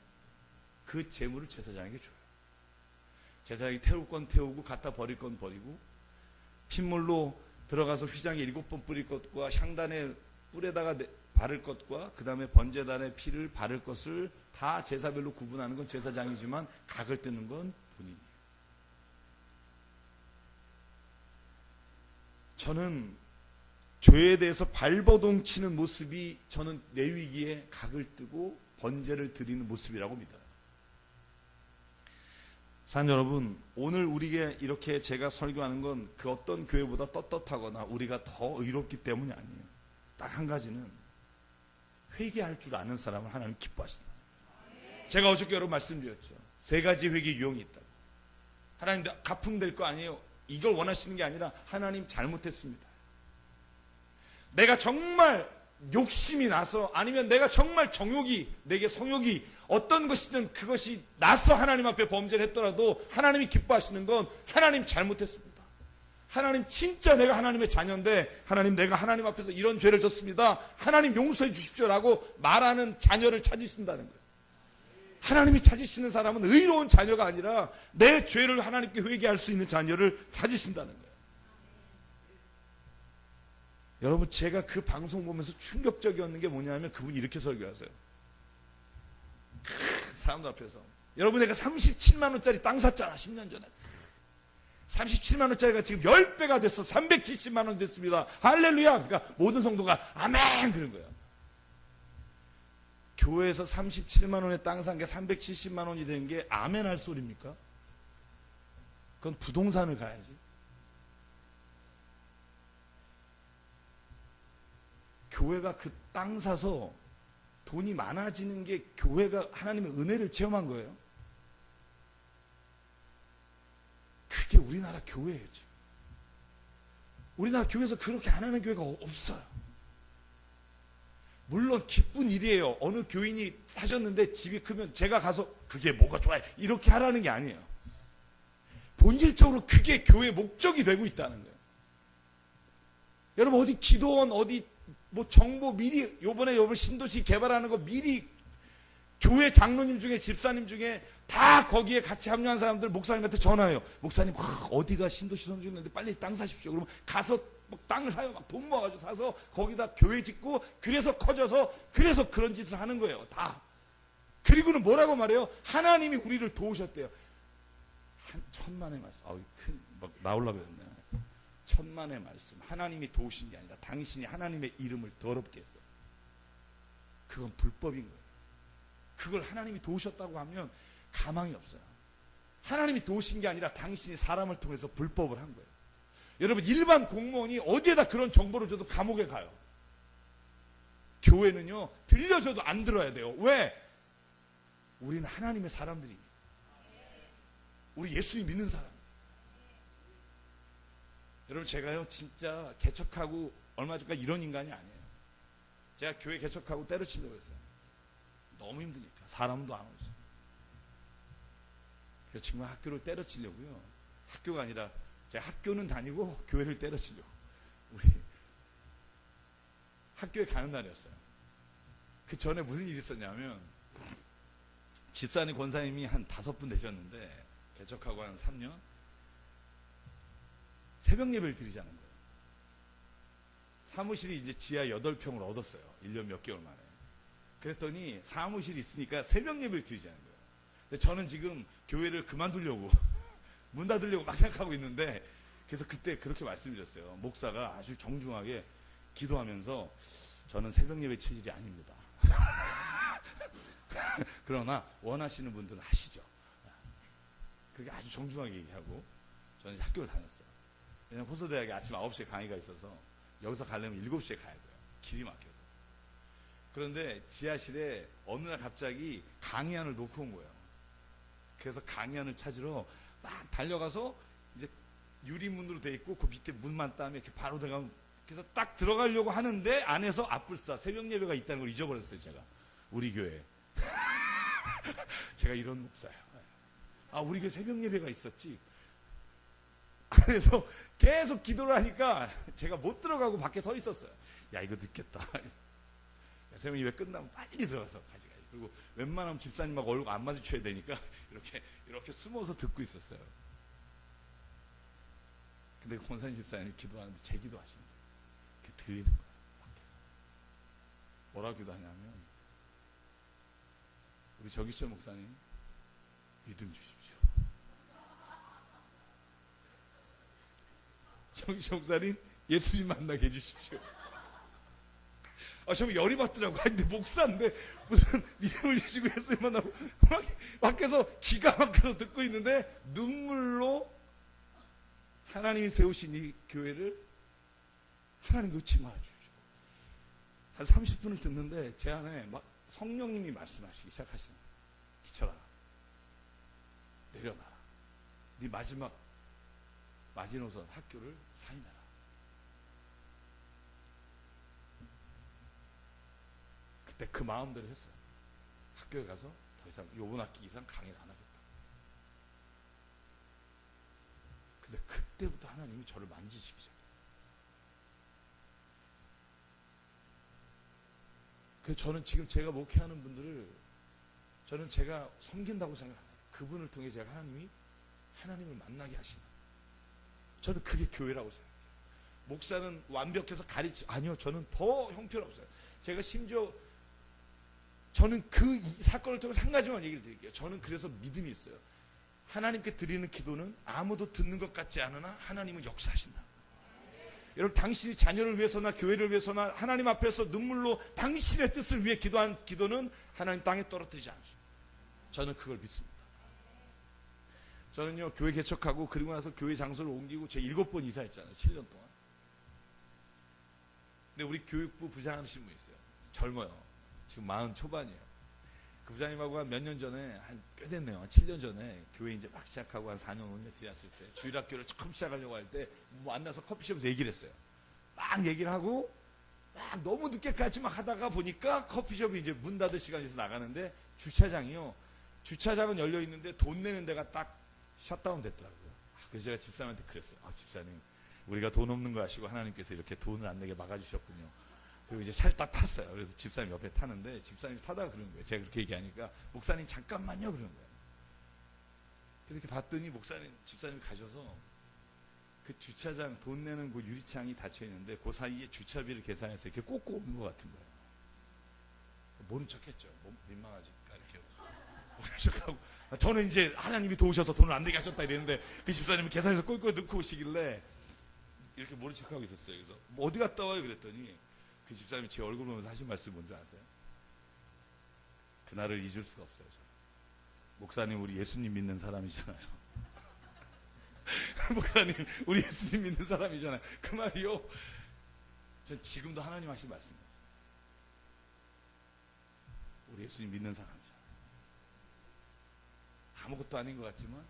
그 재물을 제사장에게 줘요. 제사장이 태울 건 태우고 갖다 버릴 건 버리고, 핏물로 들어가서 휘장에 7번 뿌릴 것과 향단에 뿔에다가 바를 것과 그 다음에 번제단에 피를 바를 것을 다 제사별로 구분하는 건 제사장이지만 각을 뜨는 건 본인이에요. 저는 죄에 대해서 발버둥 치는 모습이, 저는 레위기에 각을 뜨고 번제를 드리는 모습이라고 믿어요. 사람 여러분, 오늘 우리에게 이렇게 제가 설교하는 건 그 어떤 교회보다 떳떳하거나 우리가 더 의롭기 때문이 아니에요. 딱 한 가지는 회개할 줄 아는 사람을 하나님 기뻐하신다. 제가 어저께 여러분 말씀드렸죠. 3가지 회개 유형이 있다고. 하나님, 가풍될 거 아니에요. 이걸 원하시는 게 아니라 하나님, 잘못했습니다. 내가 정말 욕심이 나서, 아니면 내가 정말 정욕이, 내게 성욕이 어떤 것이든 그것이 나서 하나님 앞에 범죄를 했더라도 하나님이 기뻐하시는 건 하나님, 잘못했습니다. 하나님, 진짜 내가 하나님의 자녀인데 하나님, 내가 하나님 앞에서 이런 죄를 졌습니다. 하나님, 용서해 주십시오라고 말하는 자녀를 찾으신다는 거예요. 하나님이 찾으시는 사람은 의로운 자녀가 아니라 내 죄를 하나님께 회개할 수 있는 자녀를 찾으신다는 거예요. 여러분, 제가 그 방송 보면서 충격적이었는 게 뭐냐면 그분이 이렇게 설교하세요. 사람들 앞에서, 여러분, 내가 37만 원짜리 땅 샀잖아, 10년 전에. 37만 원짜리가 지금 10배가 됐어. 370만 원 됐습니다. 할렐루야. 그러니까 모든 성도가 아멘 그런 거예요. 교회에서 37만 원에 땅 산 게 370만 원이 된 게 아멘 할 소리입니까? 그건 부동산을 가야지. 교회가 그 땅 사서 돈이 많아지는 게 교회가 하나님의 은혜를 체험한 거예요. 그게 우리나라 교회예요. 지금. 우리나라 교회에서 그렇게 안 하는 교회가 없어요. 물론 기쁜 일이에요. 어느 교인이 사셨는데 집이 크면 제가 가서 그게 뭐가 좋아요 이렇게 하라는 게 아니에요. 본질적으로 그게 교회의 목적이 되고 있다는 거예요. 여러분, 어디 기도원, 어디 뭐 정보 미리, 요번에 신도시 개발하는 거 미리 교회 장로님 중에, 집사님 중에 다 거기에 같이 합류한 사람들 목사님한테 전화해요. 목사님, 어디가 신도시 선정했는데 빨리 땅 사십시오. 그러면 가서 막 땅을 사요. 막 돈 모아가지고 사서 거기다 교회 짓고, 그래서 커져서, 그래서 그런 짓을 하는 거예요. 다. 그리고는 뭐라고 말해요? 하나님이 우리를 도우셨대요. 천만의 말씀. 막 나오려고 했네. 천만의 말씀. 하나님이 도우신 게 아니라 당신이 하나님의 이름을 더럽게 해서. 그건 불법인 거예요. 그걸 하나님이 도우셨다고 하면 가망이 없어요. 하나님이 도우신 게 아니라 당신이 사람을 통해서 불법을 한 거예요. 여러분, 일반 공무원이 어디에다 그런 정보를 줘도 감옥에 가요. 교회는요, 들려줘도 안 들어야 돼요. 왜? 우리는 하나님의 사람들이, 우리 예수님 믿는 사람. 여러분, 제가요 진짜 개척하고 얼마 전까지 이런 인간이 아니에요. 제가 교회 개척하고 때려치려고 했어요. 너무 힘드니까 사람도 안 오지. 그래서 정말 학교를 때려치려고요. 학교가 아니라 제가 학교는 다니고 교회를 때려치려고. 우리 학교에 가는 날이었어요. 그 전에 무슨 일이 있었냐면 집사님 권사님이 한 5분 되셨는데 개척하고 한 3년 새벽 예배를 드리자는 거예요. 사무실이 이제 지하 8평을 얻었어요. 1년 몇 개월 만에. 그랬더니 사무실이 있으니까 새벽 예배를 드리자는 거예요. 근데 저는 지금 교회를 그만두려고 문 닫으려고 막 생각하고 있는데, 그래서 그때 그렇게 말씀드렸어요. 목사가 아주 정중하게 기도하면서 저는 새벽 예배 체질이 아닙니다. 그러나 원하시는 분들은 하시죠. 그렇게 아주 정중하게 얘기하고 저는 이제 학교를 다녔어요. 왜냐면 호서대학에 아침 9시에 강의가 있어서 여기서 가려면 7시에 가야 돼요. 길이 막혀서. 그런데 지하실에 어느 날 갑자기 강의안을 놓고 온 거예요. 그래서 강의안을 찾으러 막 달려가서 이제 유리문으로 돼 있고 그 밑에 문만 따면 이렇게 바로 들어가면, 그래서 딱 들어가려고 하는데 안에서 앞불사 새벽 예배가 있다는 걸 잊어버렸어요. 제가 우리 교회 제가 이런 목사예요. 아, 우리 교회 새벽 예배가 있었지. 그래서 계속 기도를 하니까 제가 못 들어가고 밖에 서 있었어요. 야, 이거 늦겠다. 새벽 예배 끝나면 빨리 들어가서 가져가야지. 그리고 웬만하면 집사님하고 얼굴 안 마주쳐야 되니까 이렇게 숨어서 듣고 있었어요. 근데 권사님 집사님이 기도하는데 제 기도하시는 거예요. 그게 들리는 거예요. 밖에서. 뭐라고 기도하냐면, 우리 정기철 목사님 믿음 주십시오. 정기철 목사님 예수님 만나게 해주십시오. 아, 정말 열이 받더라고요. 근데 목사인데 무슨 믿음을 주시고 예수님 만나고 밖에서 기가 막혀서 듣고 있는데 눈물로 하나님이 세우신 이 교회를 하나님 놓지 말아주십시오. 한 30분을 듣는데 제 안에 막 성령님이 말씀하시기 시작하시는 거예요. 기철아, 내려놔라. 네 마지막 마지노선 학교를 사임해라. 그때 그 마음대로 했어요. 학교에 가서 더 이상 요번 학기 이상 강의를 안 하겠다. 근데 그때부터 하나님이 저를 만지시기 시작했어요. 그래서 저는 지금 제가 목회하는 분들을 저는 제가 섬긴다고 생각 안 해요. 그분을 통해 제가 하나님을 만나게 하시는, 저는 그게 교회라고 생각해요. 목사는 완벽해서 아니요, 저는 더 형편없어요. 제가 심지어 저는 그 사건을 통해서 한 가지만 얘기를 드릴게요. 저는 그래서 믿음이 있어요. 하나님께 드리는 기도는 아무도 듣는 것 같지 않으나 하나님은 역사하신다. 여러분, 당신이 자녀를 위해서나 교회를 위해서나 하나님 앞에서 눈물로 당신의 뜻을 위해 기도한 기도는 하나님 땅에 떨어뜨리지 않습니다. 저는 그걸 믿습니다. 저는요, 교회 개척하고 그리고 나서 교회 장소를 옮기고 제 7번 이사했잖아요. 7년 동안. 근데 우리 교육부 부장하신 분 있어요. 젊어요. 지금 40 초반이에요. 그 부장님하고 한 몇 년 전에, 한 꽤 됐네요. 한 7년 전에 교회 이제 막 시작하고 한 4년, 5년 지났을 때 주일학교를 처음 시작하려고 할 때 만나서 커피숍에서 얘기를 했어요. 막 얘기를 하고 막 너무 늦게까지 막 하다가 보니까 커피숍이 이제 문 닫을 시간에서 나가는데 주차장이요. 주차장은 열려 있는데 돈 내는 데가 딱 셧다운 됐더라고요. 그래서 제가 집사님한테 그랬어요. 집사님, 우리가 돈 없는 거 아시고 하나님께서 이렇게 돈을 안 내게 막아주셨군요. 그리고 이제 차를 딱 탔어요. 그래서 집사님 옆에 타는데 집사님이 타다가 그러는 거예요. 제가 그렇게 얘기하니까 목사님 잠깐만요 그러는 거예요. 그래서 이렇게 봤더니 집사님이 가셔서 그 주차장 돈 내는 그 유리창이 닫혀 있는데 그 사이에 주차비를 계산해서 이렇게 꽂고 오는 것 같은 거예요. 모른 척했죠. 민망하니까 이렇게 모른 척하고. 저는 이제 하나님이 도우셔서 돈을 안 내게 하셨다 이랬는데 그 집사님이 계산해서 꼴꼴 넣고 오시길래 이렇게 모른 척하고 있었어요. 그래서 뭐 어디 갔다 와요 그랬더니 그 집사님이 제 얼굴 보면서 하신 말씀이 뭔지 아세요? 그날을 잊을 수가 없어요. 저는. 목사님, 우리 예수님 믿는 사람이잖아요. 목사님, 우리 예수님 믿는 사람이잖아요. 그 말이요, 전 지금도 하나님 하신 말씀입니다. 우리 예수님 믿는 사람이잖아요. 아무것도 아닌 것 같지만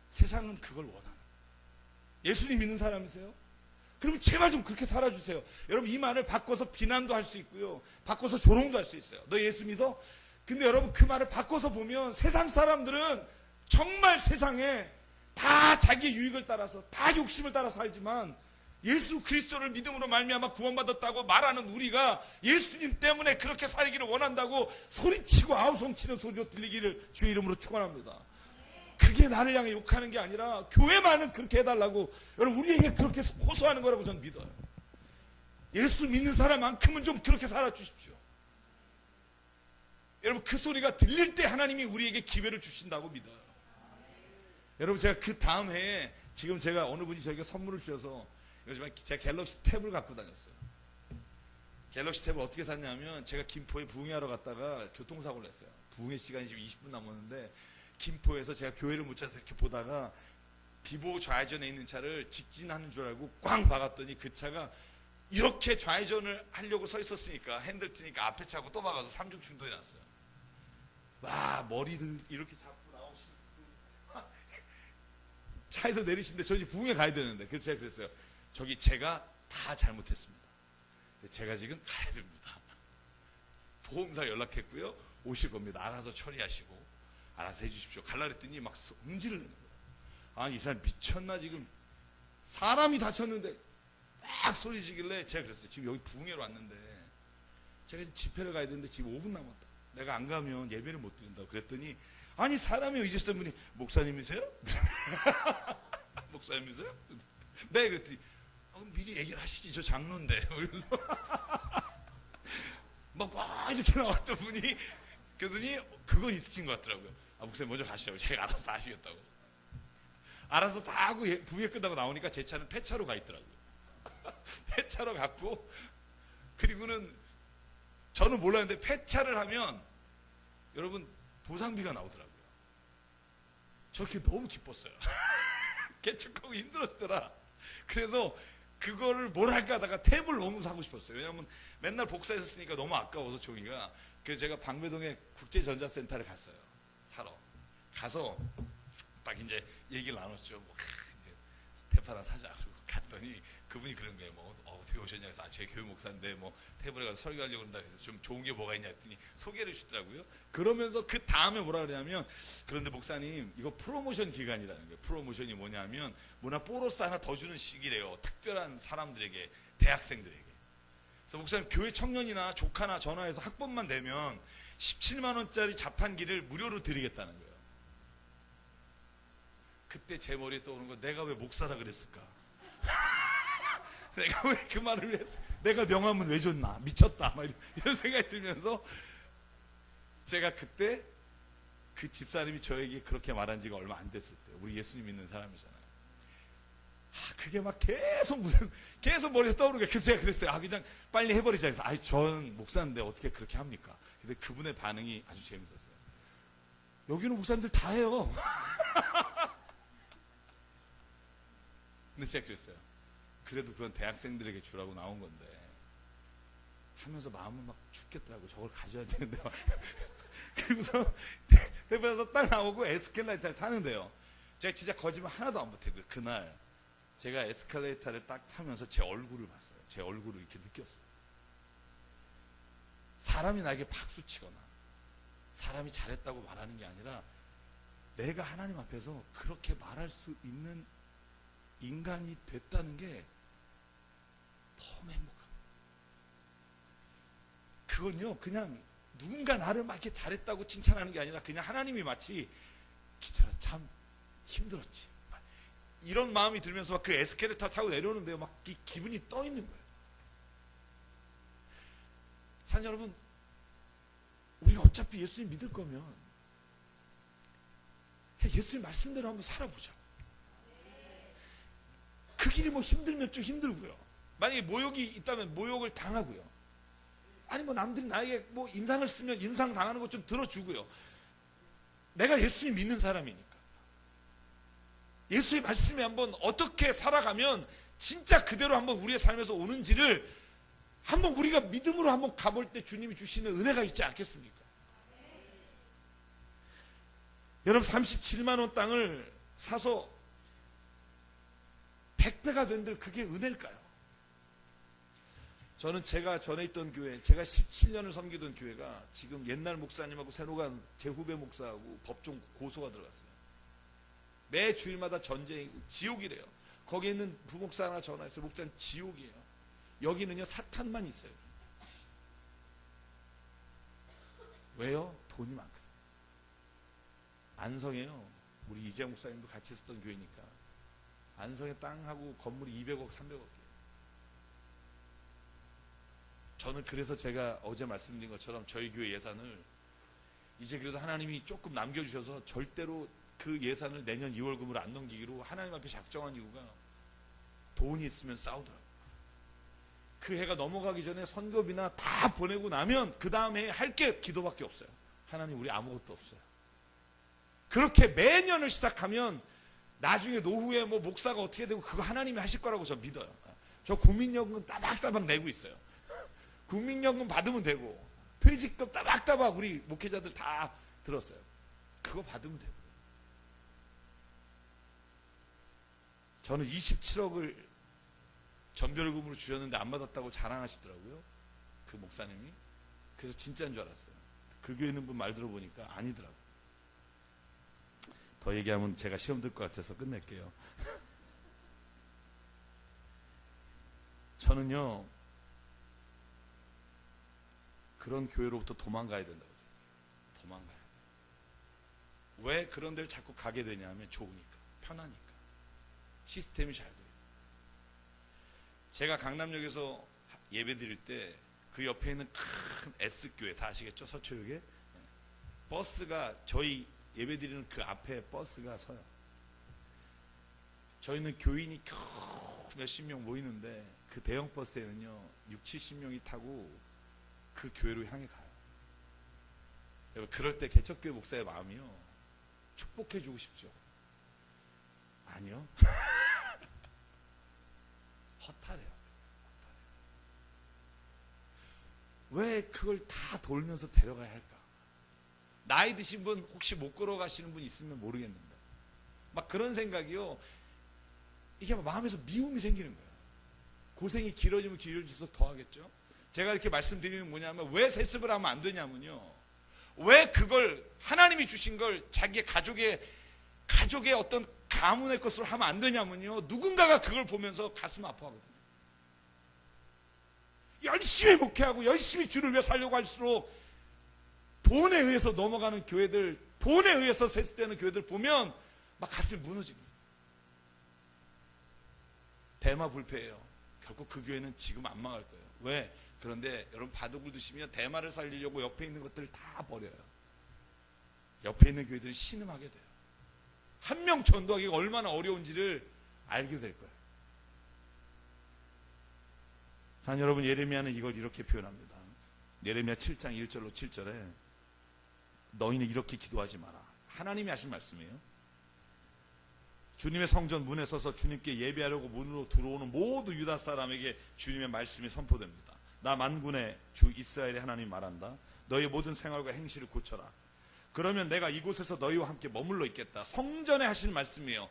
세상은 그걸 원하는, 예수님 믿는 사람이세요? 그러면 제발 좀 그렇게 살아주세요. 여러분, 이 말을 바꿔서 비난도 할 수 있고요, 바꿔서 조롱도 할 수 있어요. 너 예수 믿어? 근데 여러분, 그 말을 바꿔서 보면 세상 사람들은 정말 세상에 다 자기의 유익을 따라서, 다 욕심을 따라 살지만, 예수 그리스도를 믿음으로 말미암아 구원받았다고 말하는 우리가 예수님 때문에 그렇게 살기를 원한다고 소리치고 아우성치는 소리로 들리기를 주의 이름으로 축원합니다. 그게 나를 향해 욕하는 게 아니라 교회만은 그렇게 해달라고, 여러분, 우리에게 그렇게 호소하는 거라고 저는 믿어요. 예수 믿는 사람만큼은 좀 그렇게 살아주십시오. 여러분, 그 소리가 들릴 때 하나님이 우리에게 기회를 주신다고 믿어요. 여러분, 제가 그 다음 해에, 지금 제가 어느 분이 저에게 선물을 주셔서, 요즘에 제가 갤럭시 탭을 갖고 다녔어요. 갤럭시 탭을 어떻게 샀냐면, 제가 김포에 부흥회하러 갔다가 교통사고를 냈어요. 부흥회 시간이 지금 20분 남았는데, 김포에서 제가 교회를 못 찾아서 이렇게 보다가 비보 좌회전에 있는 차를 직진하는 줄 알고 꽝 박았더니, 그 차가 이렇게 좌회전을 하려고 서 있었으니까 핸들 트니까 앞에 차고 또 박아서 3중 충돌이 났어요. 와, 머리들 이렇게 잡고 나오시고 차에서 내리시는데 저 이제 부흥회 가야 되는데, 그래서 제가 그랬어요. 저기 제가 다 잘못했습니다. 제가 지금 가야 됩니다. 보험사 연락했고요, 오실 겁니다. 알아서 처리하시고 알아서 해주십시오. 갈라 그랬더니 막 음질을 내는 거예요. 아니, 이 사람 미쳤나, 지금 사람이 다쳤는데 막 소리 지길래 제가 그랬어요. 지금 여기 부흥회로 왔는데 제가 지금 집회를 가야 되는데 지금 5분 남았다. 내가 안 가면 예배를 못 드린다고 그랬더니, 아니, 사람이 잊으셨던 분이 목사님이세요? 목사님이세요? 네, 그랬더니 미리 얘기를 하시지, 저 장로인데. 이러면서 막 이렇게 나왔던 분이, 그러더니 그거 있으신 것 같더라고요. 아, 목사님 먼저 가시라고. 제가 알아서 다 하시겠다고. 알아서 다 하고 부흥회 끝나고 나오니까 제 차는 폐차로 가 있더라고요. 폐차로 갔고, 그리고는 저는 몰랐는데 폐차를 하면 여러분 보상비가 나오더라고요. 저렇게 너무 기뻤어요. 개척하고 힘들었더라. 그래서 그거를 뭘 할까 하다가 탭을 너무 사고 싶었어요. 왜냐하면 맨날 복사했었으니까 너무 아까워서 종이가. 그래서 제가 방배동에 국제전자센터를 갔어요. 사러 가서 딱 이제 얘기를 나눴죠. 뭐 이제 탭 하나 사자. 그리고 갔더니 그분이 그런 거예요. 뭐 어떻게 오셨냐 해서, 아, 제 교회 목사인데 뭐 탭을 가서 설교하려고 그런다 해서 좀 좋은 게 뭐가 있냐 했더니 소개를 해주시더라고요. 그러면서 그 다음에 뭐라 그러냐면, 그런데 목사님, 이거 프로모션 기간이라는 거예요. 프로모션이 뭐냐면 뭐나 보너스 하나 더 주는 시기래요. 특별한 사람들에게, 대학생들에게. 그래서 목사님, 교회 청년이나 조카나 전화해서 학번만 되면 17만 원짜리 자판기를 무료로 드리겠다는 거예요. 그때 제 머리에 떠오르는 거, 내가 왜 목사라 그랬을까? 내가 왜 그 말을 했어? 내가 명함은 왜 줬나? 미쳤다. 막 이런 생각이 들면서, 제가 그때 그 집사님이 저에게 그렇게 말한 지가 얼마 안 됐을 때, 우리 예수님 믿는 사람이잖아요. 그게 막 계속 머리에서 떠오르게. 그래서 제가 그랬어요. 그냥 빨리 해버리자. 그래서, 저는 목사인데 어떻게 그렇게 합니까? 근데 그분의 반응이 아주 재밌었어요. 여기는 목사님들 다 해요. 근데 제가 그랬어요. 그래도 그건 대학생들에게 주라고 나온 건데, 하면서 마음은 막 죽겠더라고. 저걸 가져야 되는데. 그리고서 대표에서 딱 나오고 에스컬레이터를 타는데요. 제가 진짜 거짓말 하나도 안 못해요. 그날 제가 에스컬레이터를 딱 타면서 제 얼굴을 봤어요. 제 얼굴을 이렇게 느꼈어요. 사람이 나에게 박수 치거나 사람이 잘했다고 말하는 게 아니라, 내가 하나님 앞에서 그렇게 말할 수 있는 인간이 됐다는 게 너무 행복합니다. 그건요, 그냥 누군가 나를 막 이렇게 잘했다고 칭찬하는 게 아니라, 그냥 하나님이 마치 기철아 참 힘들었지, 이런 마음이 들면서 막 그 에스컬레이터 타고 내려오는데요, 막 이 기분이 떠 있는 거예요. 사랑 여러분, 우리 어차피 예수님 믿을 거면 그냥 예수님 말씀대로 한번 살아보자. 그 길이 뭐 힘들면 좀 힘들고요. 만약에 모욕이 있다면 모욕을 당하고요. 아니 뭐 남들이 나에게 뭐 인상을 쓰면 인상 당하는 것 좀 들어주고요. 내가 예수님 믿는 사람이니까. 예수의 말씀에 한번 어떻게 살아가면 진짜 그대로 한번 우리의 삶에서 오는지를 한번 우리가 믿음으로 한번 가볼 때 주님이 주시는 은혜가 있지 않겠습니까? 여러분, 37만 원 땅을 사서 100배가 된들 그게 은혜일까요? 저는 제가 전에 있던 교회, 제가 17년을 섬기던 교회가 지금 옛날 목사님하고 새로 간 제 후배 목사하고 법정 고소가 들어갔어요. 매 주일마다 전쟁이고 지옥이래요. 거기에 있는 부목사 하나 전화해서 목사님 지옥이에요. 여기는요 사탄만 있어요. 왜요? 돈이 많거든. 안성에요. 우리 이재 목사님도 같이 있었던 교회니까 안성에 땅하고 건물이 200억 300억이에요. 저는 그래서 제가 어제 말씀드린 것처럼 저희 교회 예산을 이제 그래도 하나님이 조금 남겨주셔서 절대로 그 예산을 내년 2월금으로 안 넘기기로 하나님 앞에 작정한 이유가 돈이 있으면 싸우더라고요. 그 해가 넘어가기 전에 선교비나 다 보내고 나면 그 다음에 할 게 기도밖에 없어요. 하나님 우리 아무것도 없어요. 그렇게 매년을 시작하면 나중에 노후에 뭐 목사가 어떻게 되고 그거 하나님이 하실 거라고 저 믿어요. 저 국민연금 따박따박 내고 있어요. 국민연금 받으면 되고 퇴직금 따박따박 우리 목회자들 다 들었어요. 그거 받으면 되고 저는 27억을 전별금으로 주셨는데 안 받았다고 자랑하시더라고요. 그 목사님이. 그래서 진짜인 줄 알았어요. 그 교회 있는 분 말 들어보니까 아니더라고요. 더 얘기하면 제가 시험 들 것 같아서 끝낼게요. 저는요 그런 교회로부터 도망가야 된다고 생각해요. 도망가야 돼요. 왜 그런 데를 자꾸 가게 되냐면 좋으니까, 편하니까, 시스템이 잘 돼요. 제가 강남역에서 예배 드릴 때 그 옆에 있는 큰 S교회 다 아시겠죠? 서초역에 버스가 저희 예배 드리는 그 앞에 버스가 서요. 저희는 교인이 겨우 몇십 명 모이는데 그 대형 버스에는요 6, 70명이 타고 그 교회로 향해 가요. 여러분 그럴 때 개척교회 목사의 마음이요 축복해 주고 싶죠? 아니요. 허탈해요. 왜 그걸 다 돌면서 데려가야 할까? 나이 드신 분 혹시 못 걸어가시는 분 있으면 모르겠는데 막 그런 생각이요 이게 마음에서 미움이 생기는 거예요. 고생이 길어지면 길어질수록 더 하겠죠. 제가 이렇게 말씀드리는 뭐냐면 왜 세습을 하면 안 되냐면요 왜 그걸 하나님이 주신 걸 자기의 가족의 어떤 가문의 것으로 하면 안 되냐면요 누군가가 그걸 보면서 가슴 아파하거든요. 열심히 목회하고 열심히 주를 위해 살려고 할수록 돈에 의해서 넘어가는 교회들, 돈에 의해서 세습되는 교회들 보면 막 가슴이 무너지거든요. 대마 불패예요. 결국 그 교회는 지금 안 망할 거예요. 왜? 그런데 여러분 바둑을 두시면 대마를 살리려고 옆에 있는 것들을 다 버려요. 옆에 있는 교회들이 신음하게 돼요. 한 명 전도하기가 얼마나 어려운지를 알게 될 거예요. 자, 여러분 예레미야는 이걸 이렇게 표현합니다. 예레미야 7장 1절로 7절에 너희는 이렇게 기도하지 마라. 하나님이 하신 말씀이에요. 주님의 성전 문에 서서 주님께 예배하려고 문으로 들어오는 모두 유다 사람에게 주님의 말씀이 선포됩니다. 나 만군의 주 이스라엘의 하나님 말한다. 너희 모든 생활과 행실을 고쳐라. 그러면 내가 이곳에서 너희와 함께 머물러 있겠다. 성전에 하신 말씀이에요.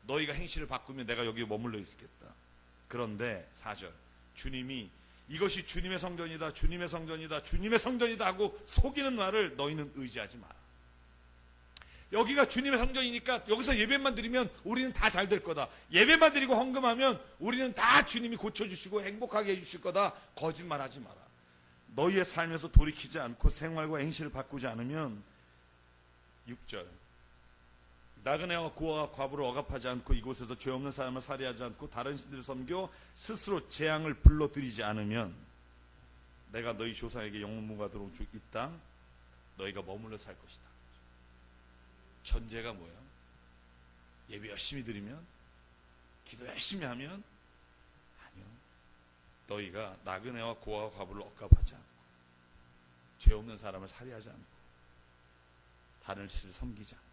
너희가 행실을 바꾸면 내가 여기 머물러 있겠다. 그런데 4절 주님이 이것이 주님의 성전이다, 주님의 성전이다, 주님의 성전이다 하고 속이는 말을 너희는 의지하지 마라. 여기가 주님의 성전이니까 여기서 예배만 드리면 우리는 다 잘 될 거다. 예배만 드리고 헌금하면 우리는 다 주님이 고쳐주시고 행복하게 해주실 거다. 거짓말하지 마라. 너희의 삶에서 돌이키지 않고 생활과 행실을 바꾸지 않으면 6절 나그네와 고아와 과부를 억압하지 않고 이곳에서 죄 없는 사람을 살해하지 않고 다른 신들을 섬겨 스스로 재앙을 불러들이지 않으면 내가 너희 조상에게 영무가 들어온 주 이 땅 너희가 머물러 살 것이다. 전제가 뭐야? 예배 열심히 드리면? 기도 열심히 하면? 아니요. 너희가 나그네와 고아와 과부를 억압하지 않고 죄 없는 사람을 살해하지 않고 다른 신을 섬기지 않고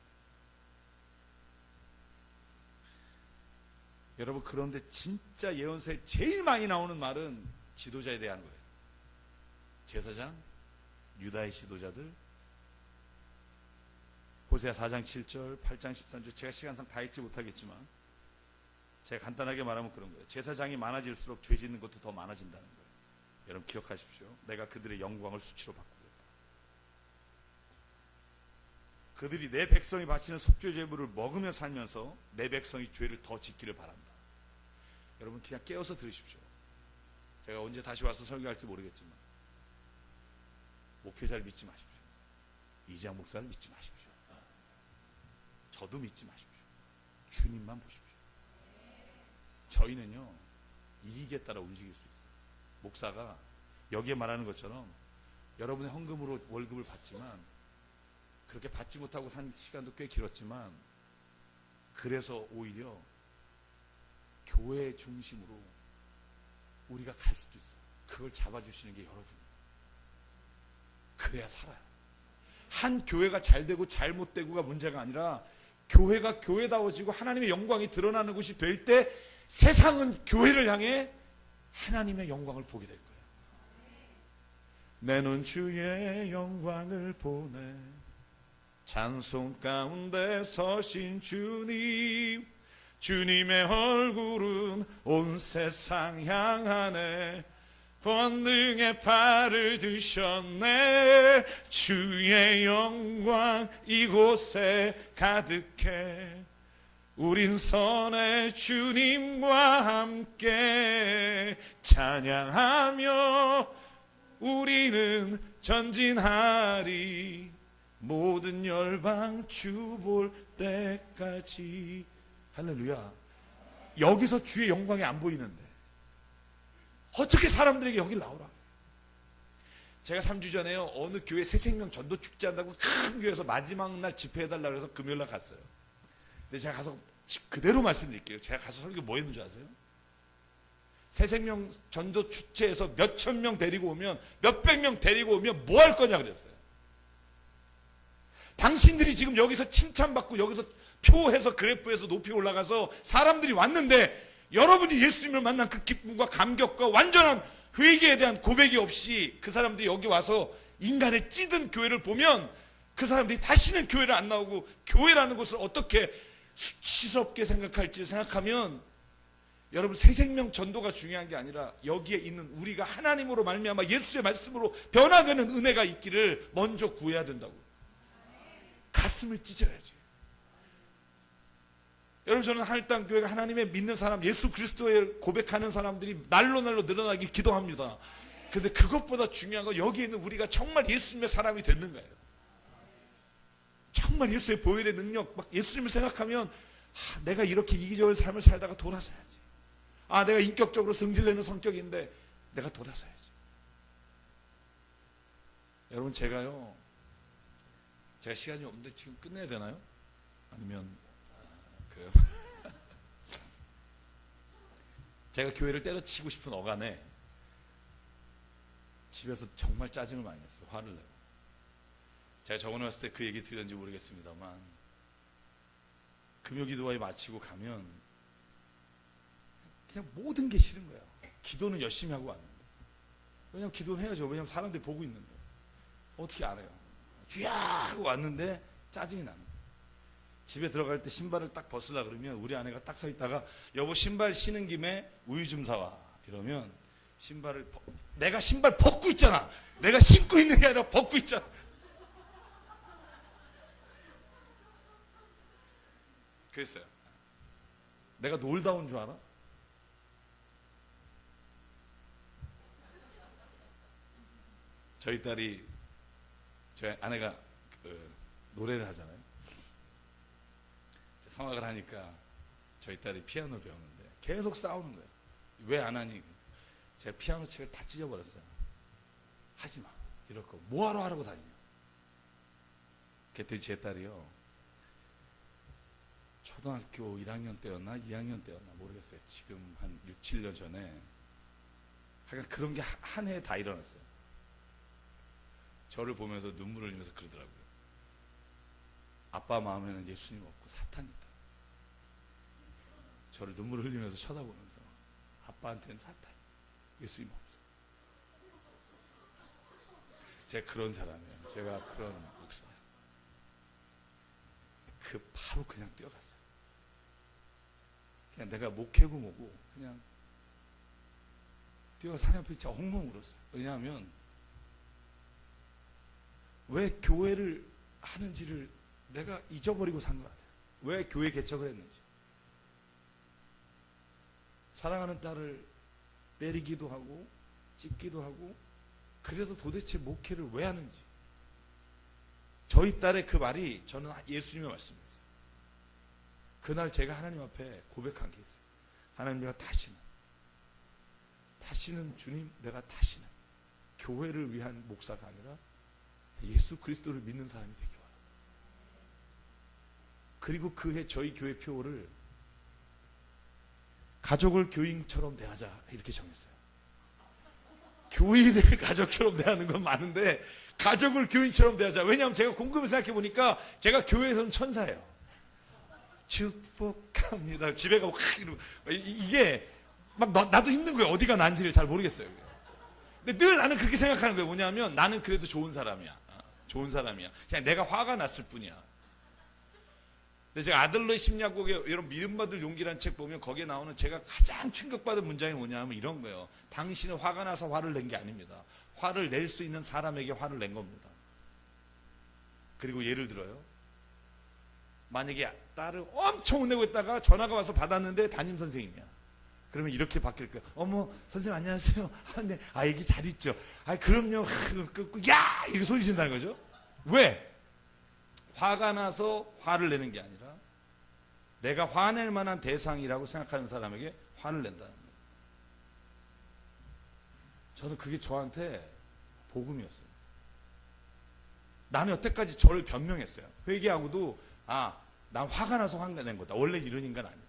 여러분 그런데 진짜 예언서에 제일 많이 나오는 말은 지도자에 대한 거예요. 제사장, 유다의 지도자들. 호세아 4장 7절, 8장 13절 제가 시간상 다 읽지 못하겠지만 제가 간단하게 말하면 그런 거예요. 제사장이 많아질수록 죄 짓는 것도 더 많아진다는 거예요. 여러분 기억하십시오. 내가 그들의 영광을 수치로 바꾸겠다. 그들이 내 백성이 바치는 속죄 제물을 먹으며 살면서 내 백성이 죄를 더 짓기를 바란다. 여러분 그냥 깨어서 들으십시오. 제가 언제 다시 와서 설교할지 모르겠지만 목회자를 믿지 마십시오. 이장 목사를 믿지 마십시오. 저도 믿지 마십시오. 주님만 보십시오. 저희는요 이익에 따라 움직일 수 있어요. 목사가 여기에 말하는 것처럼 여러분의 헌금으로 월급을 받지만 그렇게 받지 못하고 산 시간도 꽤 길었지만 그래서 오히려 교회 중심으로 우리가 갈 수도 있어요. 그걸 잡아주시는 게 여러분이에요. 그래야 살아요. 한 교회가 잘 되고 잘못되고가 문제가 아니라 교회가 교회다워지고 하나님의 영광이 드러나는 곳이 될 때 세상은 교회를 향해 하나님의 영광을 보게 될 거예요. 내 눈 주의 영광을 보네. 찬송 가운데 서신 주님, 주님의 얼굴은 온 세상 향하네. 권능의 발을 드셨네. 주의 영광 이곳에 가득해. 우린 선의 주님과 함께 찬양하며 우리는 전진하리. 모든 열방 주 볼 때까지. 할렐루야. 여기서 주의 영광이 안 보이는데 어떻게 사람들에게 여길 나오라. 제가 3주 전에요 어느 교회 새생명 전도 축제 한다고 큰 교회에서 마지막 날 집회해달라고 해서 금요일 날 갔어요. 근데 제가 가서 그대로 말씀드릴게요. 제가 가서 설교 뭐 했는 줄 아세요? 새생명 전도 축제에서 몇천 명 데리고 오면 몇백 명 데리고 오면 뭐 할 거냐 그랬어요. 당신들이 지금 여기서 칭찬받고 여기서 표해서 그래프에서 높이 올라가서 사람들이 왔는데 여러분이 예수님을 만난 그 기쁨과 감격과 완전한 회개에 대한 고백이 없이 그 사람들이 여기 와서 인간의 찌든 교회를 보면 그 사람들이 다시는 교회를 안 나오고 교회라는 것을 어떻게 수치스럽게 생각할지 생각하면 여러분 새생명 전도가 중요한 게 아니라 여기에 있는 우리가 하나님으로 말미암아 예수의 말씀으로 변화되는 은혜가 있기를 먼저 구해야 된다고. 가슴을 찢어야지. 여러분 저는 하늘땅 교회가 하나님의 믿는 사람 예수 그리스도를 고백하는 사람들이 날로 늘어나길 기도합니다. 근데 그것보다 중요한 건 여기 있는 우리가 정말 예수님의 사람이 되는 거예요. 정말 예수의 보혈의 능력 막 예수님을 생각하면 내가 이렇게 이기적인 삶을 살다가 돌아서야지. 내가 인격적으로 성질내는 성격인데 내가 돌아서야지. 여러분 제가 시간이 없는데 지금 끝내야 되나요? 아니면 그래요? 제가 교회를 때려치고 싶은 어간에 집에서 정말 짜증을 많이 냈어요. 화를 내고. 제가 저번에 왔을 때 그 얘기 드렸는지 모르겠습니다만 금요기도회 마치고 가면 그냥 모든 게 싫은 거예요. 기도는 열심히 하고 왔는데. 왜냐면 기도는 해야죠. 왜냐면 사람들이 보고 있는데. 어떻게 안 해요? 쥐야 하고 왔는데 짜증이 나는 거예요. 집에 들어갈 때 신발을 딱 벗으려고 그러면 우리 아내가 딱 서 있다가 여보 신발 신은 김에 우유 좀 사와 이러면 내가 신발 벗고 있잖아. 내가 신고 있는 게 아니라 벗고 있잖아. 그랬어요. 내가 놀다 온 줄 알아? 저희 아내가 노래를 하잖아요. 성악을 하니까 저희 딸이 피아노를 배우는데 계속 싸우는 거예요. 왜 안 하니? 제가 피아노 책을 다 찢어버렸어요. 하지 마. 이럴 거. 뭐하러 하라고 다니냐. 그랬더니 제 딸이요. 초등학교 1학년 때였나 2학년 때였나 모르겠어요. 지금 한 6, 7년 전에 하여간 그런 게 한 해에 다 일어났어요. 저를 보면서 눈물을 흘리면서 그러더라고요. 아빠 마음에는 예수님 없고 사탄이 있다. 저를 눈물을 흘리면서 쳐다보면서 아빠한테는 사탄, 예수님 없어. 제가 그런 사람이에요. 제가 그런 목사예요. 바로 그냥 뛰어갔어요. 그냥 내가 목회고 뭐고 그냥 뛰어가서 하나님 앞에 진짜 엉엉 울었어요. 왜냐하면 왜 교회를 하는지를 내가 잊어버리고 산 것 같아요. 왜 교회 개척을 했는지. 사랑하는 딸을 때리기도 하고 찢기도 하고, 그래서 도대체 목회를 왜 하는지. 저희 딸의 그 말이 저는 예수님의 말씀이었어요. 그날 제가 하나님 앞에 고백한 게 있어요. 하나님, 내가 다시는 주님, 내가 다시는 교회를 위한 목사가 아니라 예수 그리스도를 믿는 사람이 되기 원합니다. 그리고 그해 저희 교회 표어를 가족을 교인처럼 대하자 이렇게 정했어요. 교인을 가족처럼 대하는 건 많은데 가족을 교인처럼 대하자. 왜냐하면 제가 곰곰이 생각해 보니까 제가 교회에서는 천사예요. 축복합니다. 집에 가고 이러고, 이게 막 나도 힘든 거예요. 어디가 난지를 잘 모르겠어요. 근데 늘 나는 그렇게 생각하는 거예요. 뭐냐면 나는 그래도 좋은 사람이야. 좋은 사람이야. 그냥 내가 화가 났을 뿐이야. 근데 제가 아들러의 심리학곡에 이런 믿음받을 용기라는 책 보면 거기에 나오는 제가 가장 충격받은 문장이 뭐냐면 이런 거예요. 당신은 화가 나서 화를 낸 게 아닙니다. 화를 낼 수 있는 사람에게 화를 낸 겁니다. 그리고 예를 들어요. 만약에 딸을 엄청 혼내고 있다가 전화가 와서 받았는데 담임 선생님이야. 그러면 이렇게 바뀔 거예요. 어머, 선생님 안녕하세요. 네, 애기 잘 있죠? 그럼요. 야! 이렇게 소리 지른다는 거죠. 왜? 화가 나서 화를 내는 게 아니라 내가 화낼 만한 대상이라고 생각하는 사람에게 화를 낸다는 거예요. 저는 그게 저한테 복음이었어요. 나는 여태까지 저를 변명했어요. 회개하고도 난 화가 나서 화가 낸 거다. 원래 이런 인간 아니다.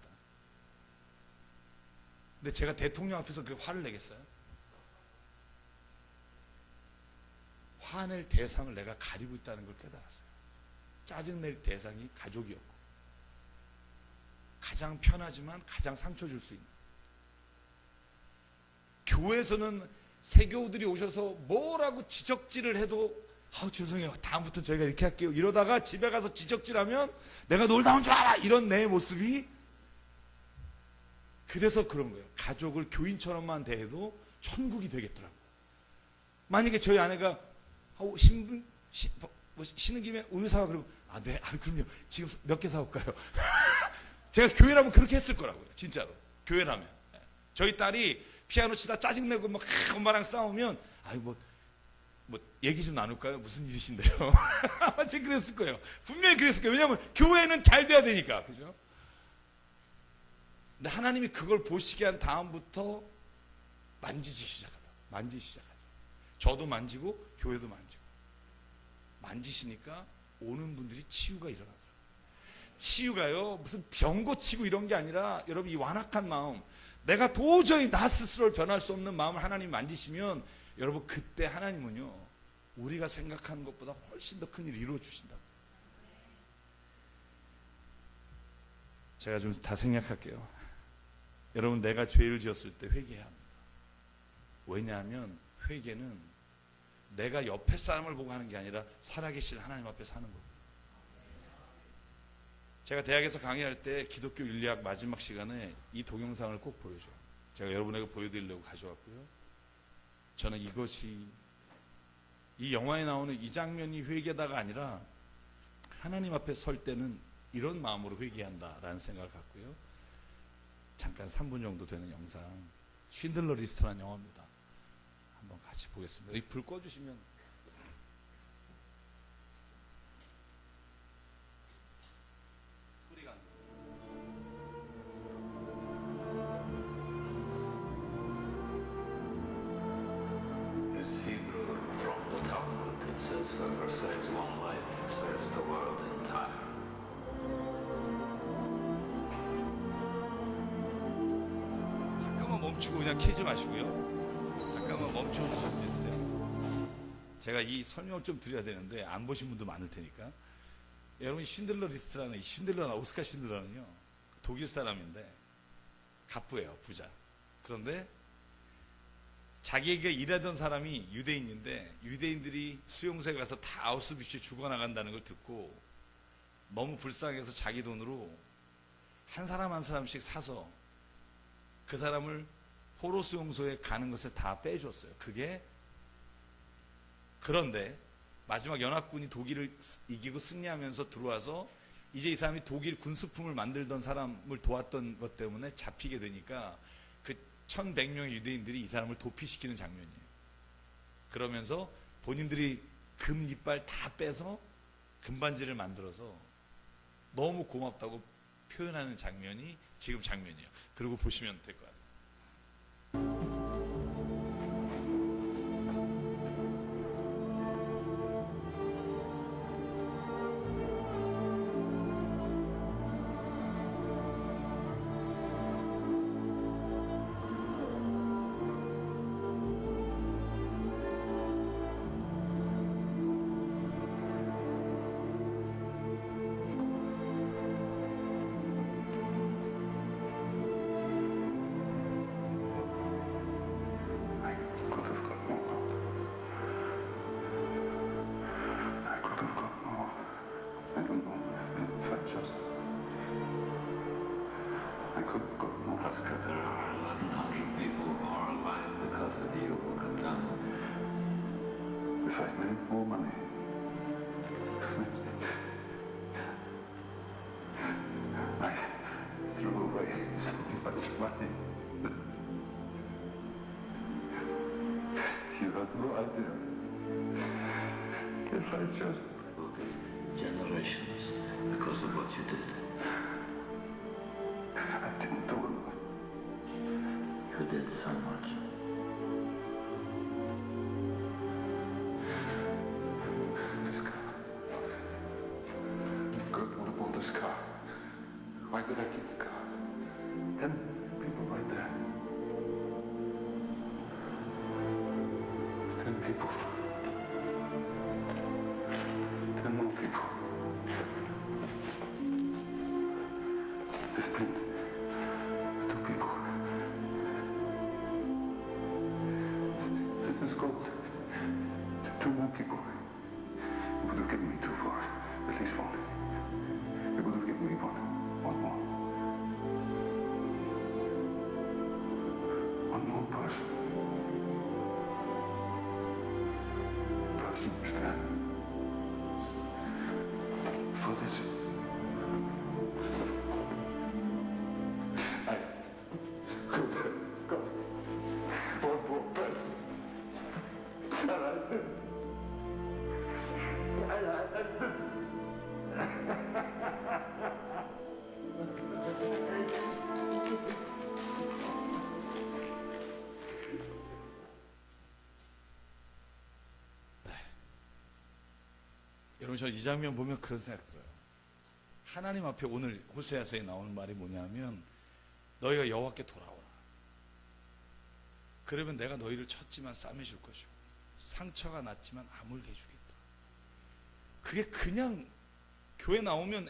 근데 제가 대통령 앞에서 그렇게 화를 내겠어요? 화낼 대상을 내가 가리고 있다는 걸 깨달았어요. 짜증낼 대상이 가족이었고, 가장 편하지만 가장 상처 줄 수 있는. 교회에서는 세교우들이 오셔서 뭐라고 지적질을 해도 죄송해요. 다음부터 저희가 이렇게 할게요. 이러다가 집에 가서 지적질하면 내가 놀다 온 줄 알아. 이런 내 모습이, 그래서 그런 거예요. 가족을 교인처럼만 대해도 천국이 되겠더라고요. 만약에 저희 아내가 쉬는 김에 우유 사와 그러면 네, 그럼요. 지금 몇 개 사올까요? 제가 교회라면 그렇게 했을 거라고요. 진짜로. 교회라면. 저희 딸이 피아노 치다 짜증내고 막 엄마랑 싸우면 뭐 얘기 좀 나눌까요? 무슨 일이신데요? 아마 제가 그랬을 거예요. 분명히 그랬을 거예요. 왜냐하면 교회는 잘 돼야 되니까. 그죠? 근데 하나님이 그걸 보시게 한 다음부터 만지기 시작하죠. 저도 만지고 교회도 만지고. 만지시니까 오는 분들이 치유가 일어나더라고요. 치유가요, 무슨 병 고치고 이런 게 아니라 여러분 이 완악한 마음, 내가 도저히 나 스스로를 변할 수 없는 마음을 하나님이 만지시면 여러분 그때 하나님은요, 우리가 생각하는 것보다 훨씬 더 큰 일을 이루어 주신다고. 제가 좀 다 생략할게요. 여러분, 내가 죄를 지었을 때 회개해야 합니다. 왜냐하면 회개는 내가 옆에 사람을 보고 하는 게 아니라 살아계실 하나님 앞에 사는 거예요. 제가 대학에서 강의할 때 기독교 윤리학 마지막 시간에 이 동영상을 꼭 보여줘요. 제가 여러분에게 보여드리려고 가져왔고요. 저는 이 영화에 나오는 이 장면이 회개다가 아니라 하나님 앞에 설 때는 이런 마음으로 회개한다라는 생각을 갖고요. 잠깐 3분 정도 되는 영상, 쉰들러 리스트라는 영화입니다. 한번 같이 보겠습니다. 이 불 꺼주시면. 소리가 안 나요. This Hebrew from the Talmud, it says, whoever saves one life saves the world entire. 잠깐만 멈추고 그냥 키지 마시고요. 잠깐만 멈춰 주실 수 있어요? 제가 이 설명을 좀 드려야 되는데 안 보신 분도 많을 테니까. 여러분, 쉰들러 리스트라는, 이 쉰들러나 오스카 쉰들러는요, 독일 사람인데 갑부예요, 부자. 그런데 자기에게 일하던 사람이 유대인인데 유대인들이 수용소에 가서 다 아우슈비츠에 죽어나간다는 걸 듣고 너무 불쌍해서 자기 돈으로 한 사람 한 사람씩 사서 그 사람을 포로 수용소에 가는 것을 다 빼줬어요. 그게 그런데 마지막 연합군이 독일을 이기고 승리하면서 들어와서 이제 이 사람이 독일 군수품을 만들던 사람을 도왔던 것 때문에 잡히게 되니까 그 1100명의 유대인들이 이 사람을 도피시키는 장면이에요. 그러면서 본인들이 금 이빨 다 빼서 금반지를 만들어서 너무 고맙다고 표현하는 장면이 지금 장면이에요. 그리고 보시면 될 것 같아요. I could have got more. I could have got more. I don't know if I just. I could have got more. Oscar, there are 1,100 people who are alive because of you. Look at them. If I made more money. I threw away so much money. You have no idea. If I just... Generations because of what you did. I didn't do it. You did so much. This car. Good, what about this car? Why did I keep the car? 10 people right there. 10 people. 10 more people. This pin. 2 people. This is gold. 2 more people. You would have given me 2 for at least 1. You would have given me 1. 1 more. 1 more person. Person is there. For this. I could have got 1 more person. And I didn't. And I didn't. 여러분, 저 이 장면 보면 그런 생각 들어요. 하나님 앞에 오늘 호세아서에 나오는 말이 뭐냐면 너희가 여호와께 돌아오라. 그러면 내가 너희를 쳤지만 싸매줄 것이고 상처가 났지만 아물게 해주겠다. 그게 그냥 교회 나오면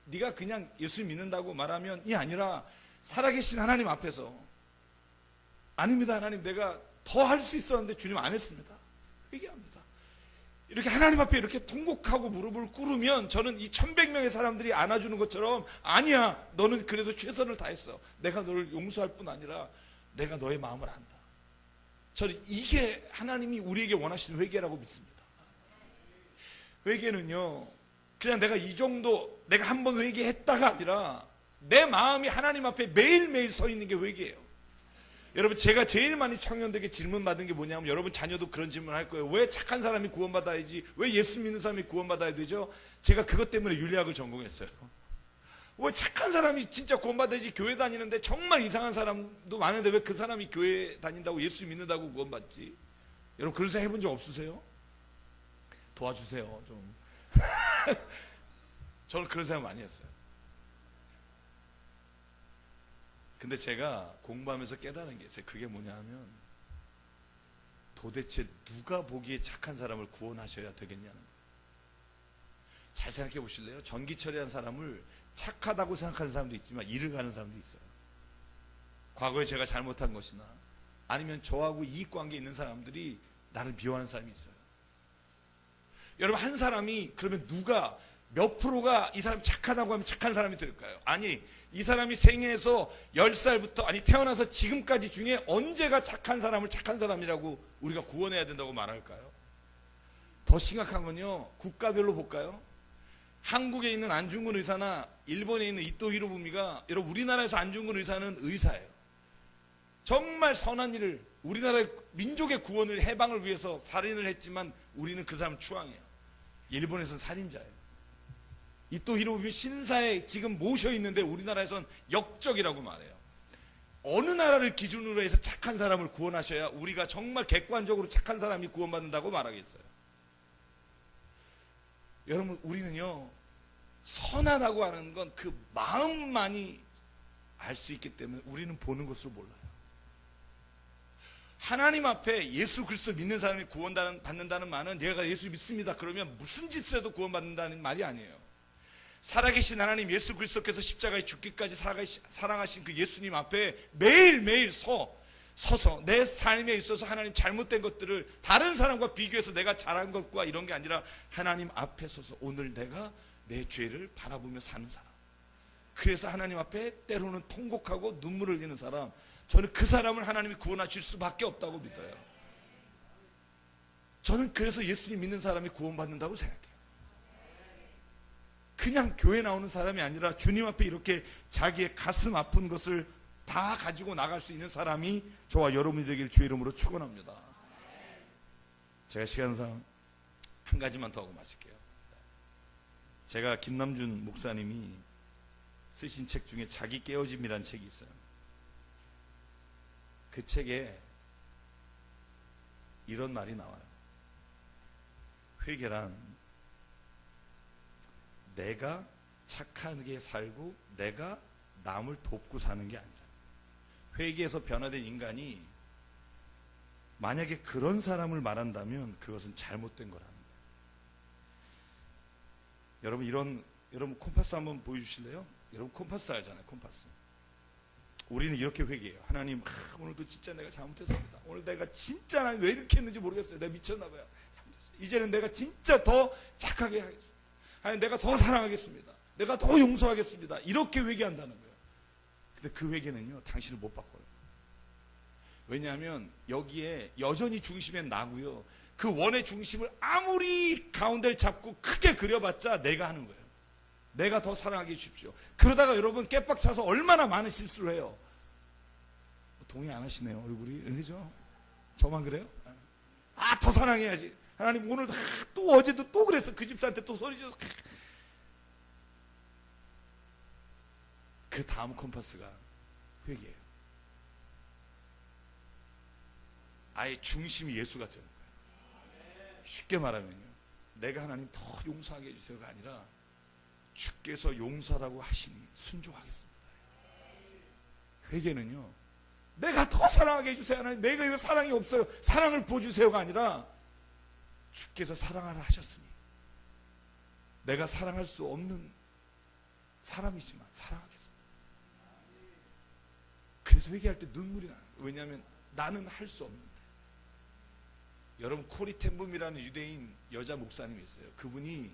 네가 그냥 예수 믿는다고 말하면이 아니라 살아계신 하나님 앞에서 아닙니다 하나님, 내가 더 할 수 있었는데 주님 안 했습니다. 회개합니다. 이렇게 하나님 앞에 이렇게 통곡하고 무릎을 꿇으면 저는 이 1100명의 사람들이 안아주는 것처럼 아니야, 너는 그래도 최선을 다했어. 내가 너를 용서할 뿐 아니라 내가 너의 마음을 안다. 저는 이게 하나님이 우리에게 원하시는 회개라고 믿습니다. 회개는요, 그냥 내가 이 정도 내가 한번 회개했다가 아니라 내 마음이 하나님 앞에 매일매일 서 있는 게 회개예요. 여러분, 제가 제일 많이 청년들에게 질문 받은 게 뭐냐면, 여러분 자녀도 그런 질문 할 거예요. 왜 착한 사람이 구원받아야지, 왜 예수 믿는 사람이 구원받아야 되죠? 제가 그것 때문에 윤리학을 전공했어요. 왜 착한 사람이 진짜 구원받아야지, 교회 다니는데 정말 이상한 사람도 많은데 왜 그 사람이 교회 다닌다고 예수 믿는다고 구원받지? 여러분 그런 생각 해본 적 없으세요? 도와주세요 좀. 저는 그런 생각 많이 했어요. 근데 제가 공부하면서 깨달은 게 있어요. 그게 뭐냐 하면, 도대체 누가 보기에 착한 사람을 구원하셔야 되겠냐는 거예요. 잘 생각해 보실래요? 전기철이라는 사람을 착하다고 생각하는 사람도 있지만 일을 가는 사람도 있어요. 과거에 제가 잘못한 것이나 아니면 저하고 이익관계에 있는 사람들이 나를 미워하는 사람이 있어요. 여러분, 한 사람이 그러면 누가 몇 프로가 이 사람 착하다고 하면 착한 사람이 될까요? 아니, 이 사람이 생애에서 10살부터 아니 태어나서 지금까지 중에 언제가 착한 사람을 착한 사람이라고 우리가 구원해야 된다고 말할까요? 더 심각한 건요, 국가별로 볼까요? 한국에 있는 안중근 의사나 일본에 있는 이토 히로부미가, 여러분 우리나라에서 안중근 의사는 의사예요. 정말 선한 일을, 우리나라의 민족의 구원을, 해방을 위해서 살인을 했지만 우리는 그 사람 추앙해요. 일본에서는 살인자예요. 이토 히로부미 신사에 지금 모셔 있는데 우리나라에선 역적이라고 말해요. 어느 나라를 기준으로 해서 착한 사람을 구원하셔야 우리가 정말 객관적으로 착한 사람이 구원받는다고 말하겠어요? 여러분, 우리는요, 선하다고 하는 건 그 마음만이 알 수 있기 때문에 우리는 보는 것으로 몰라요. 하나님 앞에 예수 그리스도 믿는 사람이 구원받는다는 말은 내가 예수 믿습니다 그러면 무슨 짓을 해도 구원받는다는 말이 아니에요. 살아계신 하나님 예수 그리스도께서 십자가에 죽기까지 사랑하신 그 예수님 앞에 매일매일 서서 내 삶에 있어서 하나님 잘못된 것들을 다른 사람과 비교해서 내가 잘한 것과 이런 게 아니라 하나님 앞에 서서 오늘 내가 내 죄를 바라보며 사는 사람, 그래서 하나님 앞에 때로는 통곡하고 눈물을 흘리는 사람, 저는 그 사람을 하나님이 구원하실 수밖에 없다고 믿어요. 저는 그래서 예수님 믿는 사람이 구원받는다고 생각해요. 그냥 교회 나오는 사람이 아니라 주님 앞에 이렇게 자기의 가슴 아픈 것을 다 가지고 나갈 수 있는 사람이 저와 여러분이 되길 주의 이름으로 축원합니다. 제가 시간상 한 가지만 더 하고 마칠게요. 제가 김남준 목사님이 쓰신 책 중에 자기 깨어짐이라는 책이 있어요. 그 책에 이런 말이 나와요. 회개란 내가 착하게 살고 내가 남을 돕고 사는 게 아니라, 회개에서 변화된 인간이 만약에 그런 사람을 말한다면 그것은 잘못된 거라는 거예요. 여러분 콤파스 한번 보여주실래요? 여러분 콤파스 알잖아요. 콤파스. 우리는 이렇게 회개해요. 하나님, 오늘도 진짜 내가 잘못했습니다. 오늘 내가 진짜 하나님 왜 이렇게 했는지 모르겠어요. 내가 미쳤나 봐요. 잘못했어요. 이제는 내가 진짜 더 착하게 하겠습니다. 하나님, 내가 더 사랑하겠습니다. 내가 더 용서하겠습니다. 이렇게 회개한다는 거예요. 근데 그 회개는요, 당신을 못 바꿔요. 왜냐하면 여기에 여전히 중심엔 나고요, 그 원의 중심을 아무리 가운데를 잡고 크게 그려봤자 내가 하는 거예요. 내가 더 사랑하게 해주십시오. 그러다가 여러분 깨빡쳐서 얼마나 많은 실수를 해요. 동의 안 하시네요. 얼굴이. 그죠? 저만 그래요? 더 사랑해야지. 하나님, 오늘 또 어제도 또 그랬어. 그 집사한테 또 소리 져서. 그 다음 컴파스가 회개예요. 아예 중심이 예수가 되는 거예요. 쉽게 말하면요, 내가 하나님 더 용서하게 해주세요가 아니라 주께서 용서라고 하시니 순종하겠습니다. 회개는요, 내가 더 사랑하게 해주세요. 하나님, 내가 이거 사랑이 없어요. 사랑을 부어주세요가 아니라 주께서 사랑하라 하셨으니 내가 사랑할 수 없는 사람이지만 사랑하겠습니다. 그래서 회개할 때 눈물이 나요. 왜냐하면 나는 할 수 없는데. 여러분, 코리 텐붐이라는 유대인 여자 목사님이 있어요. 그분이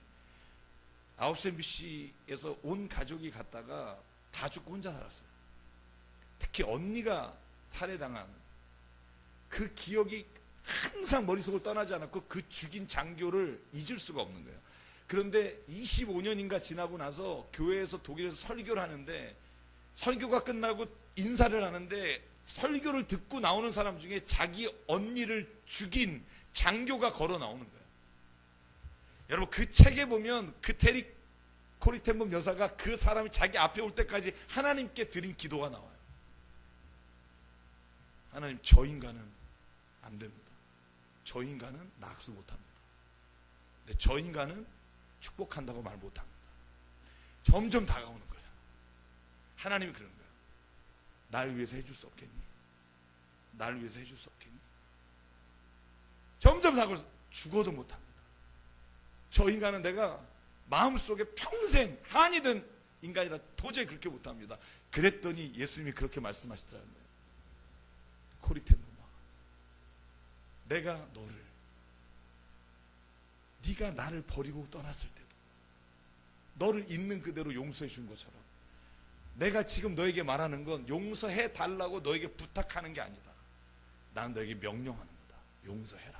아웃센비시에서 온 가족이 갔다가 다 죽고 혼자 살았어요. 특히 언니가 살해당한 그 기억이 항상 머릿속을 떠나지 않았고 그 죽인 장교를 잊을 수가 없는 거예요. 그런데 25년인가 지나고 나서 교회에서 독일에서 설교를 하는데, 설교가 끝나고 인사를 하는데 설교를 듣고 나오는 사람 중에 자기 언니를 죽인 장교가 걸어 나오는 거예요. 여러분, 그 책에 보면 그 테리 코리텐범 여사가 그 사람이 자기 앞에 올 때까지 하나님께 드린 기도가 나와요. 하나님, 저 인간은 안 됩니다. 저 인간은 낙수 못합니다. 근데 저 인간은 축복한다고 말 못합니다. 점점 다가오는 거예요. 하나님이 그런 거예요. 날 위해서 해줄 수 없겠니? 날 위해서 해줄 수 없겠니? 점점 다가오서 죽어도 못합니다. 저 인간은 내가 마음속에 평생 한이 된 인간이라 도저히 그렇게 못합니다. 그랬더니 예수님이 그렇게 말씀하시더라고요. 코리텐부마, 내가 너를, 네가 나를 버리고 떠났을 때도 너를 있는 그대로 용서해 준 것처럼 내가 지금 너에게 말하는 건 용서해 달라고 너에게 부탁하는 게 아니다. 나는 너에게 명령하는 거다. 용서해라.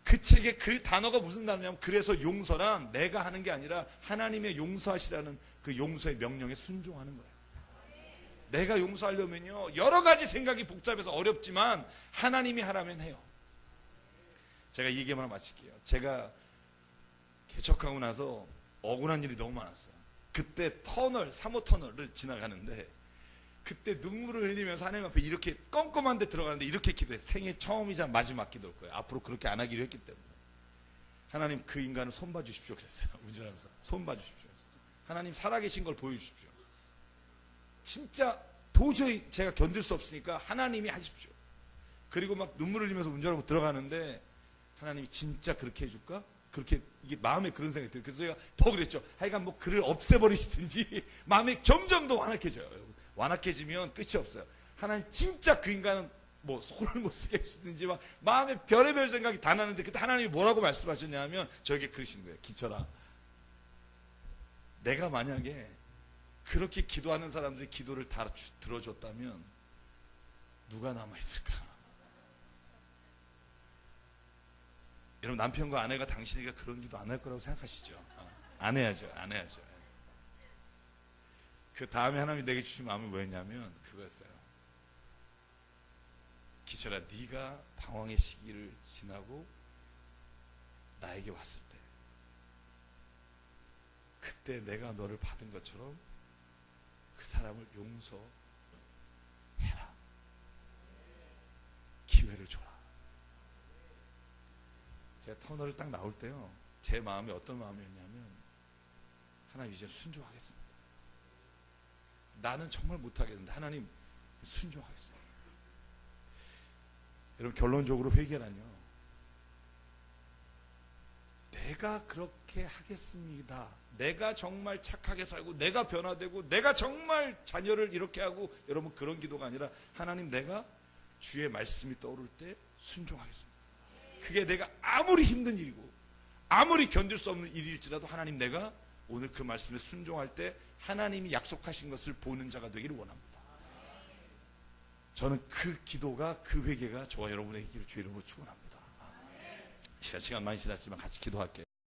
그 책에 그 단어가 무슨 단어냐면 그래서 용서란 내가 하는 게 아니라 하나님의 용서하시라는 그 용서의 명령에 순종하는 거예요. 내가 용서하려면요 여러 가지 생각이 복잡해서 어렵지만 하나님이 하라면 해요. 제가 이 얘기만 마칠게요. 제가 개척하고 나서 억울한 일이 너무 많았어요. 그때 터널 3호 터널을 지나가는데 그때 눈물을 흘리면서 하나님 앞에 이렇게 껌껌한 데 들어가는데 이렇게 기도했어요. 생애 처음이자 마지막 기도일 거예요. 앞으로 그렇게 안 하기로 했기 때문에. 하나님 그 인간을 손봐 주십시오 그랬어요. 운전하면서 손봐 주십시오. 하나님 살아계신 걸 보여주십시오. 진짜 도저히 제가 견딜 수 없으니까 하나님이 하십시오. 그리고 막 눈물 흘리면서 운전하고 들어가는데 하나님이 진짜 그렇게 해줄까? 그렇게 이게 마음에 그런 생각이 들어요. 그래서 제가 더 그랬죠. 하여간 뭐 글을 없애버리시든지 마음이 점점 더 완악해져요. 완악해지면 끝이 없어요. 하나님 진짜 그 인간은 뭐 손을 못 쓰게 해주시든지 막 마음에 별의별 생각이 다 나는데 그때 하나님이 뭐라고 말씀하셨냐면 저에게 그러시는 거예요. 기철아, 내가 만약에 그렇게 기도하는 사람들이 기도를 다 들어줬다면 누가 남아있을까? 여러분 남편과 아내가 당신에게 그런 기도 안 할 거라고 생각하시죠? 안 해야죠. 안 해야죠. 그 다음에 하나님이 내게 주신 마음이 뭐였냐면 그거였어요. 기철아, 네가 방황의 시기를 지나고 나에게 왔을 때 그때 내가 너를 받은 것처럼 그 사람을 용서해라. 기회를 줘라. 제가 터널을 딱 나올 때요 제 마음이 어떤 마음이었냐면 하나님 이제 순종하겠습니다. 나는 정말 못하겠는데 하나님 순종하겠습니다. 여러분 결론적으로 회개란요 내가 그렇게 하겠습니다. 내가 정말 착하게 살고 내가 변화되고 내가 정말 자녀를 이렇게 하고 여러분 그런 기도가 아니라 하나님 내가 주의 말씀이 떠오를 때 순종하겠습니다. 그게 내가 아무리 힘든 일이고 아무리 견딜 수 없는 일일지라도 하나님 내가 오늘 그 말씀에 순종할 때 하나님이 약속하신 것을 보는 자가 되기를 원합니다. 저는 그 기도가 그 회개가 저와 여러분의 기를 주의 이름으로 축원합니다. 시간 많이 지났지만 같이 기도할게요.